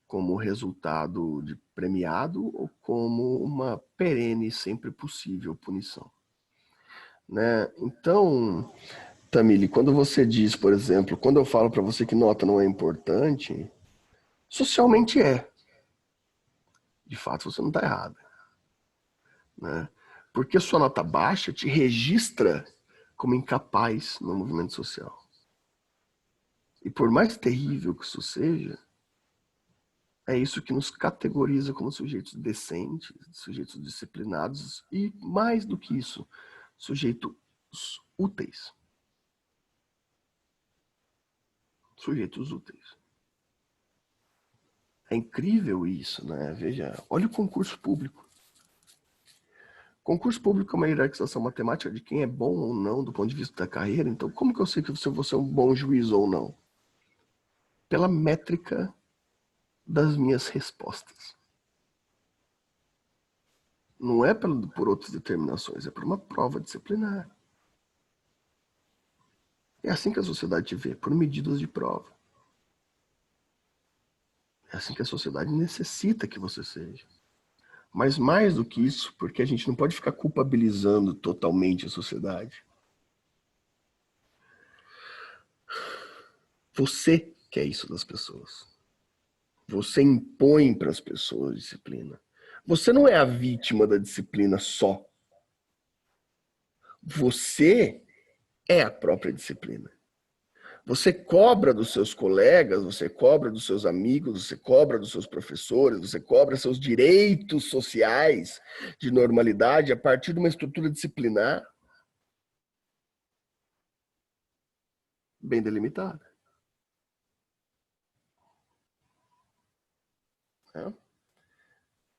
como resultado de premiado ou como uma perene, sempre possível punição. Né? Então, Tamili, quando você diz, por exemplo, quando eu falo para você que nota não é importante, socialmente é. De fato, você não está errado. Né? Porque sua nota baixa te registra como incapaz no movimento social. E por mais terrível que isso seja, É isso que nos categoriza como sujeitos decentes, sujeitos disciplinados e, mais do que isso, sujeitos úteis. Sujeitos úteis. É incrível isso, né? Veja, olha o concurso público. Concurso público é uma hierarquização matemática de quem é bom ou não do ponto de vista da carreira. Então, como que eu sei que você é um bom juiz ou não? Pela métrica das minhas respostas. Não é por outras determinações, é por uma prova disciplinar. É assim que a sociedade te vê, por medidas de prova. É assim que a sociedade necessita que você seja. Mas mais do que isso, porque a gente não pode ficar culpabilizando totalmente a sociedade. Você quer isso das pessoas. Você impõe para as pessoas disciplina. Você não é a vítima da disciplina só. Você é a própria disciplina. Você cobra dos seus colegas, você cobra dos seus amigos, você cobra dos seus professores, você cobra seus direitos sociais de normalidade a partir de uma estrutura disciplinar bem delimitada. Né?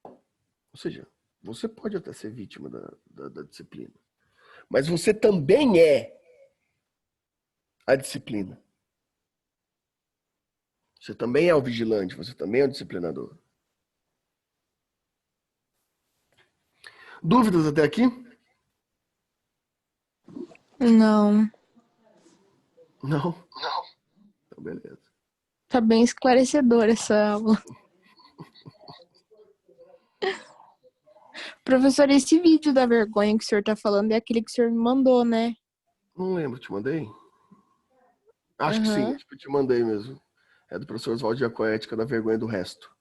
Ou seja, você pode até ser vítima da disciplina, mas você também é a disciplina. Você também é o vigilante, você também é o disciplinador. Dúvidas até aqui? Não. Não? Então, beleza. Tá bem esclarecedora essa aula. Professor, esse vídeo da vergonha que o senhor tá falando é aquele que o senhor me mandou, né? Não lembro, te mandei? Acho que sim, Aham. acho que eu te mandei mesmo. É do professor Oswaldo de Acoética, da vergonha do resto.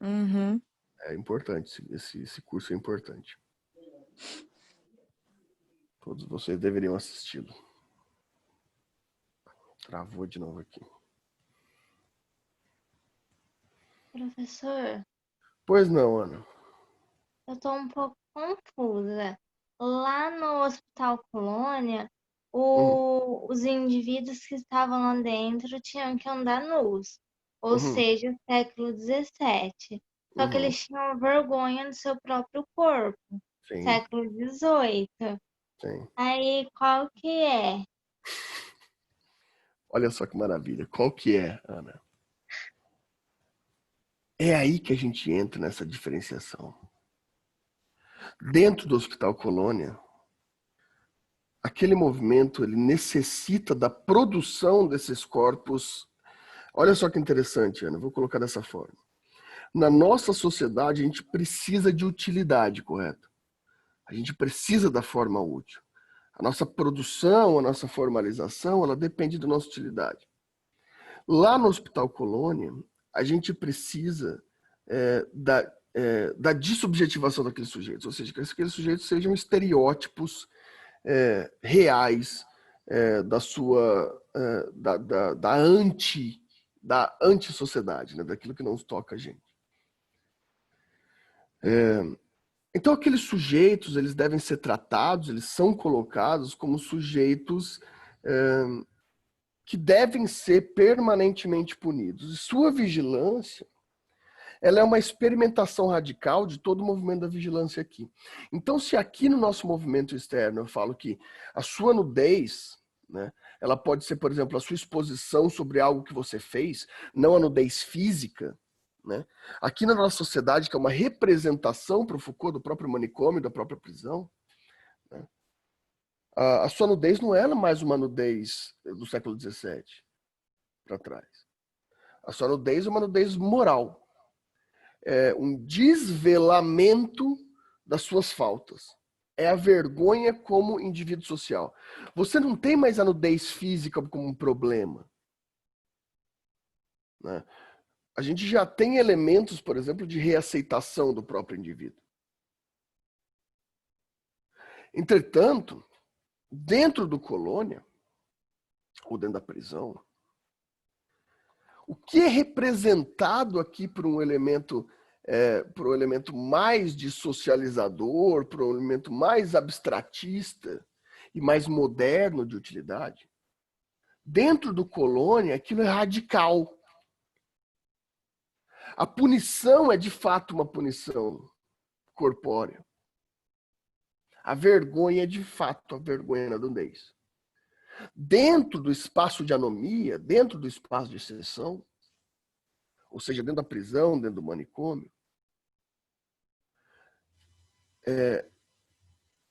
Uhum. É importante, esse curso é importante. Todos vocês deveriam assisti-lo. Travou de novo aqui. Professor, Pois não, Ana. eu tô um pouco confusa. Lá no Hospital Colônia, Uhum, os indivíduos que estavam lá dentro tinham que andar nus, ou uhum, seja, século XVII. Só que uhum. eles tinham vergonha do seu próprio corpo, Sim, século XVIII. sim. Aí, qual que é? Olha só que maravilha. Qual que é, Ana? É aí que a gente entra nessa diferenciação. Dentro do Hospital Colônia, aquele movimento ele necessita da produção desses corpos. Olha só que interessante, Ana, vou colocar dessa forma. Na nossa sociedade, a gente precisa de utilidade, correto? A gente precisa da forma útil. A nossa produção, a nossa formalização, ela depende da nossa utilidade. Lá no Hospital Colônia, a gente precisa da dessubjetivação daqueles sujeitos, ou seja, que aqueles sujeitos sejam estereótipos reais da sua da anti-sociedade, né? Daquilo que não toca a gente. Então aqueles sujeitos eles devem ser tratados, eles são colocados como sujeitos que devem ser permanentemente punidos. E sua vigilância ela é uma experimentação radical de todo o movimento da vigilância aqui. Então, se aqui no nosso movimento externo eu falo que a sua nudez, né, ela pode ser, por exemplo, a sua exposição sobre algo que você fez, não a nudez física, né? Aqui na nossa sociedade, que é uma representação para o Foucault do próprio manicômio, da própria prisão, né, a sua nudez não era mais uma nudez do século XVII para trás. A sua nudez é uma nudez moral. É um desvelamento das suas faltas. É a vergonha como indivíduo social. Você não tem mais a nudez física como um problema. Né? A gente já tem elementos, por exemplo, de reaceitação do próprio indivíduo. Entretanto, dentro do colônia, ou dentro da prisão, O que é representado aqui por um elemento mais de socializador, por um elemento mais abstratista e mais moderno de utilidade? Dentro do Colônia, aquilo é radical. A punição é de fato uma punição corpórea. A vergonha é de fato a vergonha na nudez. Dentro do espaço de anomia, dentro do espaço de exceção, ou seja, dentro da prisão, dentro do manicômio,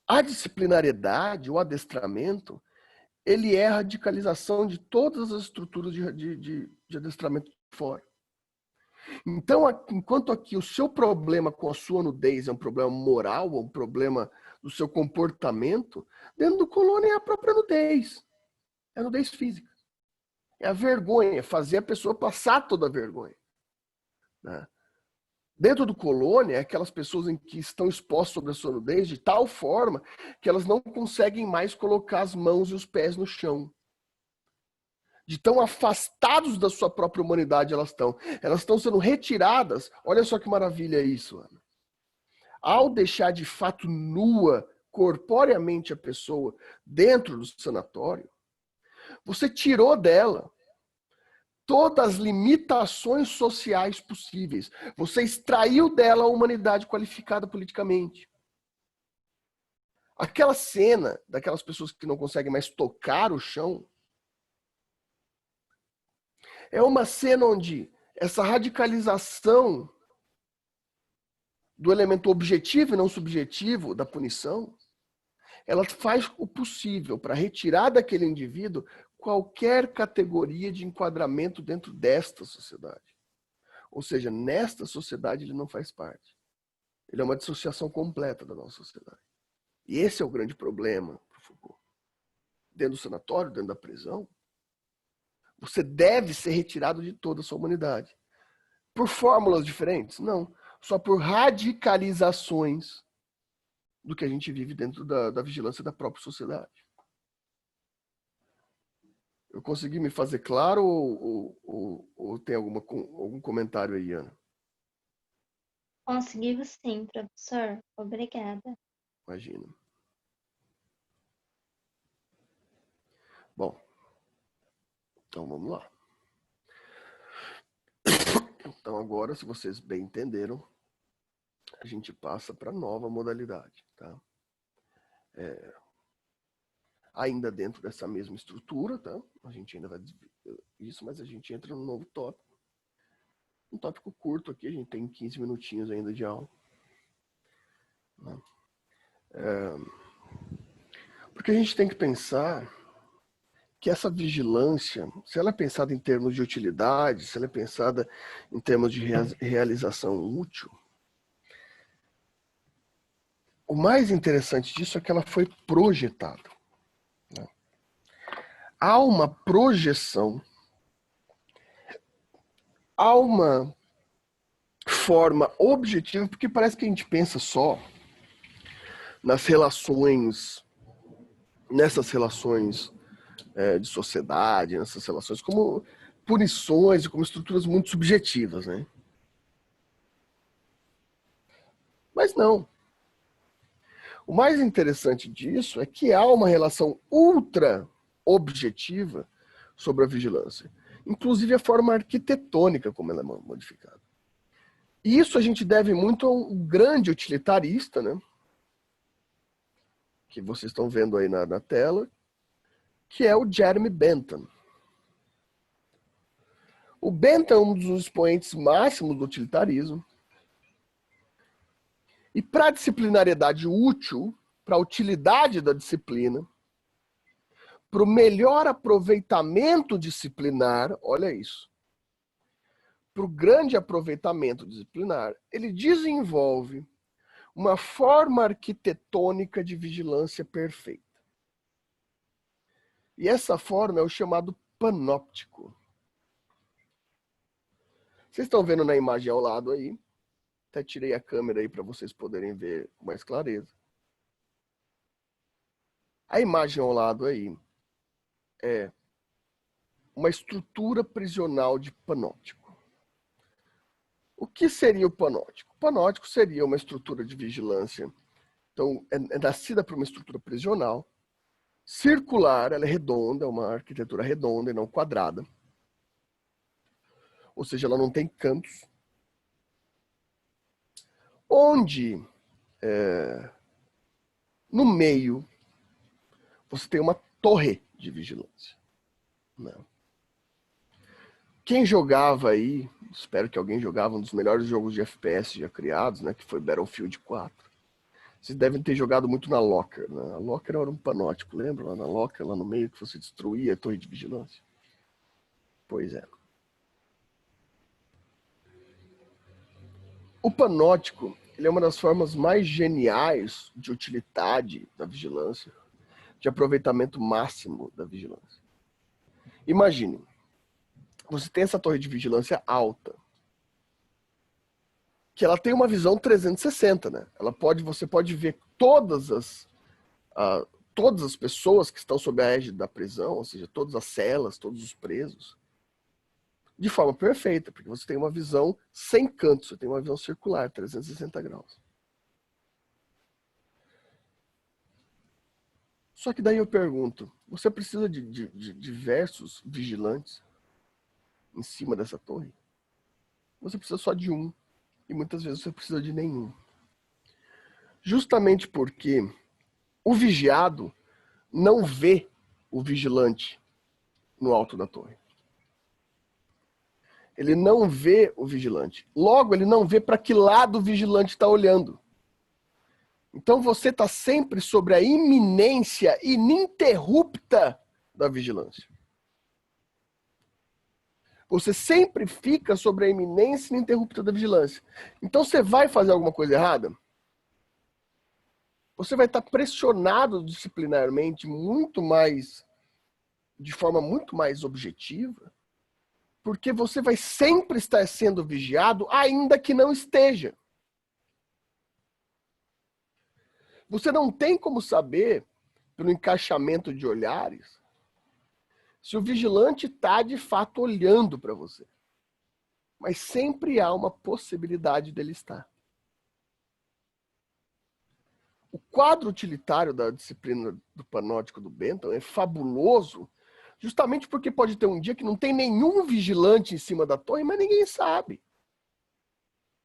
a disciplinariedade, o adestramento, ele é a radicalização de todas as estruturas de adestramento fora. Então, enquanto aqui o seu problema com a sua nudez é um problema moral, é um problema do seu comportamento, dentro do Colônia é a própria nudez. É a nudez física. É a vergonha, é fazer a pessoa passar toda a vergonha. Né? Dentro do Colônia, é aquelas pessoas em que estão expostas sobre a sua nudez de tal forma que elas não conseguem mais colocar as mãos e os pés no chão. De tão afastados da sua própria humanidade elas estão. Elas estão sendo retiradas. Olha só que maravilha isso, Ana. Ao deixar de fato nua, corporeamente a pessoa dentro do sanatório, você tirou dela todas as limitações sociais possíveis. Você extraiu dela a humanidade qualificada politicamente. Aquela cena daquelas pessoas que não conseguem mais tocar o chão é uma cena onde essa radicalização do elemento objetivo e não subjetivo da punição, ela faz o possível para retirar daquele indivíduo qualquer categoria de enquadramento dentro desta sociedade. Ou seja, nesta sociedade ele não faz parte. Ele é uma dissociação completa da nossa sociedade. E esse é o grande problema para Foucault. Dentro do sanatório, dentro da prisão, você deve ser retirado de toda a sua humanidade. Por fórmulas diferentes? Não. Só por radicalizações do que a gente vive dentro da vigilância da própria sociedade. Eu consegui me fazer claro ou tem algum comentário aí, Ana? Conseguiu sim, professor. Obrigada. Imagina. Bom, então vamos lá. Então agora, se vocês bem entenderam, a gente passa para a nova modalidade, tá? Ainda dentro dessa mesma estrutura, tá? A gente ainda vai isso, mas a gente entra num novo tópico. Um tópico curto aqui, a gente tem 15 minutinhos ainda de aula. Porque a gente tem que pensar que essa vigilância, se ela é pensada em termos de utilidade, se ela é pensada em termos de realização útil, o mais interessante disso é que ela foi projetada. Né? Há uma projeção, há uma forma objetiva, porque parece que a gente pensa só nas relações, nessas relações de sociedade, nessas relações como punições e como estruturas muito subjetivas, né? Mas não. O mais interessante disso é que há uma relação ultra objetiva sobre a vigilância, inclusive a forma arquitetônica como ela é modificada. E isso a gente deve muito a um grande utilitarista, né? Que vocês estão vendo aí na tela, que é o Jeremy Bentham. O Bentham é um dos expoentes máximos do utilitarismo. E para a disciplinariedade útil, para a utilidade da disciplina, para o melhor aproveitamento disciplinar, olha isso, para o grande aproveitamento disciplinar, ele desenvolve uma forma arquitetônica de vigilância perfeita. E essa forma é o chamado panóptico. Vocês estão vendo na imagem ao lado aí? Até tirei a câmera aí para vocês poderem ver com mais clareza. A imagem ao lado aí é uma estrutura prisional de panóptico. O que seria o panóptico? O panóptico seria uma estrutura de vigilância. Então, é nascida por uma estrutura prisional, circular, ela é redonda, é uma arquitetura redonda e não quadrada. Ou seja, ela não tem cantos. Onde, no meio, você tem uma torre de vigilância. Né? Quem jogava aí, espero que alguém jogava um dos melhores jogos de FPS já criados, né, que foi Battlefield 4. Vocês devem ter jogado muito na Locker. Né? A Locker era um panóptico, lembra? Lá na Locker, lá no meio, que você destruía a torre de vigilância. Pois é. O panóptico, ele é uma das formas mais geniais de utilidade da vigilância, de aproveitamento máximo da vigilância. Imagine, você tem essa torre de vigilância alta, que ela tem uma visão 360, né? Você pode ver todas as pessoas que estão sob a égide da prisão, ou seja, todas as celas, todos os presos, de forma perfeita, porque você tem uma visão sem canto, você tem uma visão circular, 360 graus. Só que daí eu pergunto, você precisa de diversos vigilantes em cima dessa torre? Você precisa só de um. E muitas vezes você precisa de nenhum. Justamente porque o vigiado não vê o vigilante no alto da torre. Ele não vê o vigilante. Logo, ele não vê para que lado o vigilante está olhando. Então você está sempre sobre a iminência ininterrupta da vigilância. Você sempre fica sobre a iminência ininterrupta da vigilância. Então você vai fazer alguma coisa errada? Você vai estar pressionado disciplinarmente de forma muito mais objetiva, porque você vai sempre estar sendo vigiado, ainda que não esteja. Você não tem como saber, pelo encaixamento de olhares, se o vigilante está de fato olhando para você. Mas sempre há uma possibilidade dele estar. O quadro utilitário da disciplina do panóptico do Bentham é fabuloso, justamente porque pode ter um dia que não tem nenhum vigilante em cima da torre, mas ninguém sabe.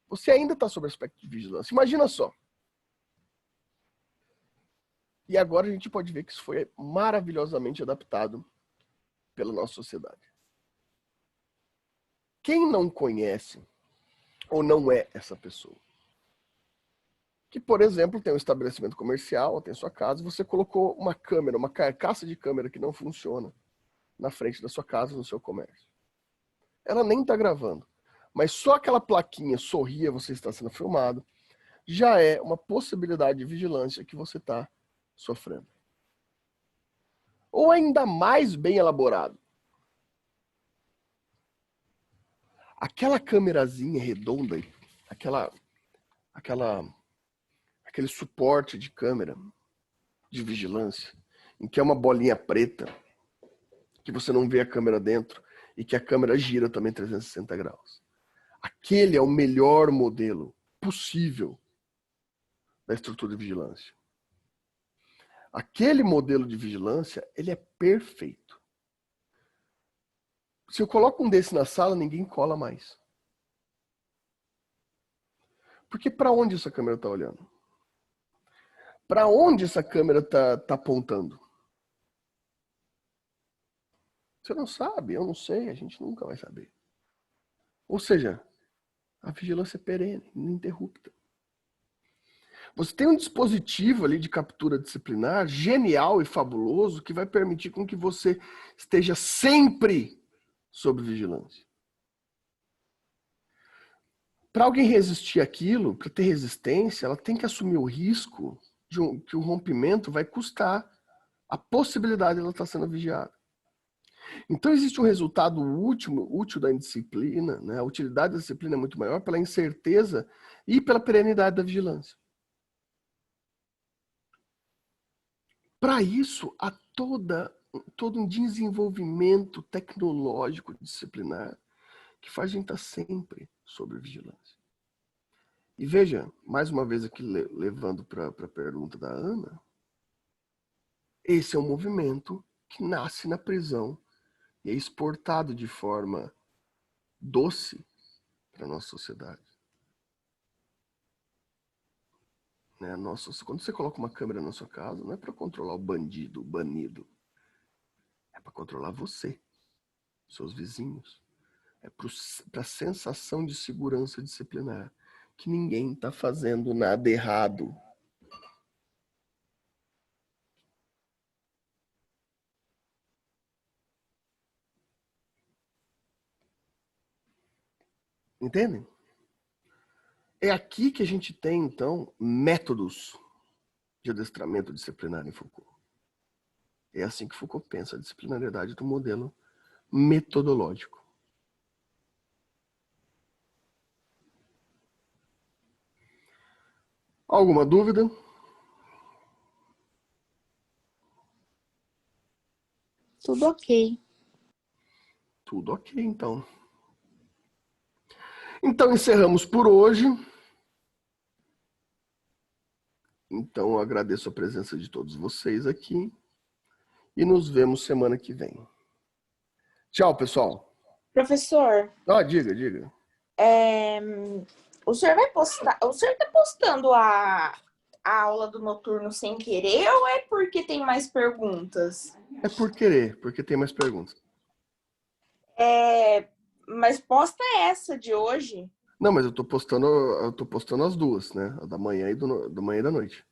Você ainda está sob aspecto de vigilância. Imagina só. E agora a gente pode ver que isso foi maravilhosamente adaptado pela nossa sociedade. Quem não conhece ou não é essa pessoa? Que, por exemplo, tem um estabelecimento comercial, tem sua casa, e você colocou uma câmera, uma carcaça de câmera que não funciona na frente da sua casa, no seu comércio. Ela nem está gravando, mas só aquela plaquinha sorria, você está sendo filmado, já é uma possibilidade de vigilância que você está sofrendo. Ou ainda mais bem elaborado. Aquela câmerazinha redonda, aquele suporte de câmera de vigilância, em que é uma bolinha preta, que você não vê a câmera dentro, e que a câmera gira também 360 graus. Aquele é o melhor modelo possível da estrutura de vigilância. Aquele modelo de vigilância, ele é perfeito. Se eu coloco um desse na sala, ninguém cola mais. Porque para onde essa câmera está olhando? Para onde essa câmera está apontando? Você não sabe, eu não sei, a gente nunca vai saber. Ou seja, a vigilância é perene, ininterrupta. Você tem um dispositivo ali de captura disciplinar genial e fabuloso que vai permitir com que você esteja sempre sob vigilância. Para alguém resistir àquilo, para ter resistência, ela tem que assumir o risco de que o rompimento vai custar a possibilidade de ela estar sendo vigiada. Então existe um resultado útil da indisciplina, né? A utilidade da disciplina é muito maior pela incerteza e pela perenidade da vigilância. Para isso, há toda todo um desenvolvimento tecnológico disciplinar que faz a gente estar sempre sob vigilância. E veja, mais uma vez aqui levando para a pergunta da Ana, esse é um movimento que nasce na prisão e é exportado de forma doce para a nossa sociedade. Né? Quando você coloca uma câmera na sua casa, não é para controlar o bandido, o banido. É para controlar você, seus vizinhos. É para a sensação de segurança disciplinar. Que ninguém está fazendo nada errado. Entendem? É aqui que a gente tem, então, métodos de adestramento disciplinar em Foucault. É assim que Foucault pensa a disciplinariedade do modelo metodológico. Alguma dúvida? Tudo ok. Tudo ok, então. Então, encerramos por hoje. Então, eu agradeço a presença de todos vocês aqui. E nos vemos semana que vem. Tchau, pessoal. Professor, Diga. o senhor vai postar. O senhor tá postando a aula do noturno sem querer ou é porque tem mais perguntas? É por querer, porque tem mais perguntas. Mas posta essa de hoje. Não, mas eu tô postando as duas, né? A da manhã e da manhã e da noite.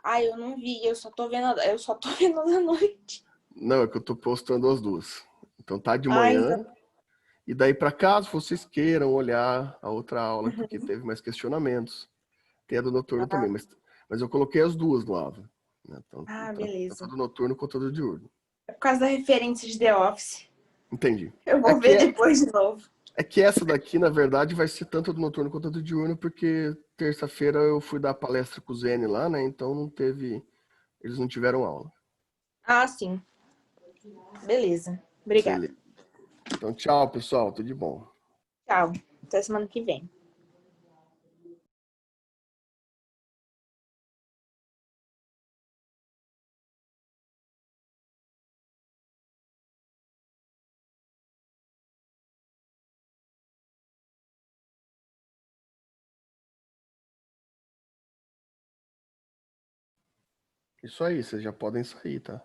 Ai, eu não vi, eu só tô vendo da noite. Não, é que eu tô postando as duas. Então tá de Ai, manhã. então. E daí para caso vocês queiram olhar a outra aula, porque teve mais questionamentos. Tem a do noturno também, mas eu coloquei as duas no AVA. Né? Então, tanto a Beleza. do noturno quanto a do diurno. É por causa da referência de The Office. Entendi. Eu vou ver depois de novo. É que essa daqui, na verdade, vai ser tanto a do noturno quanto a do diurno, porque terça-feira eu fui dar palestra com o Zene lá, né? Então não teve. Eles não tiveram aula. Ah, sim. Beleza. Obrigada. Beleza. Então, tchau, pessoal. Tudo de bom. Tchau. Até semana que vem. Isso aí, vocês já podem sair, tá?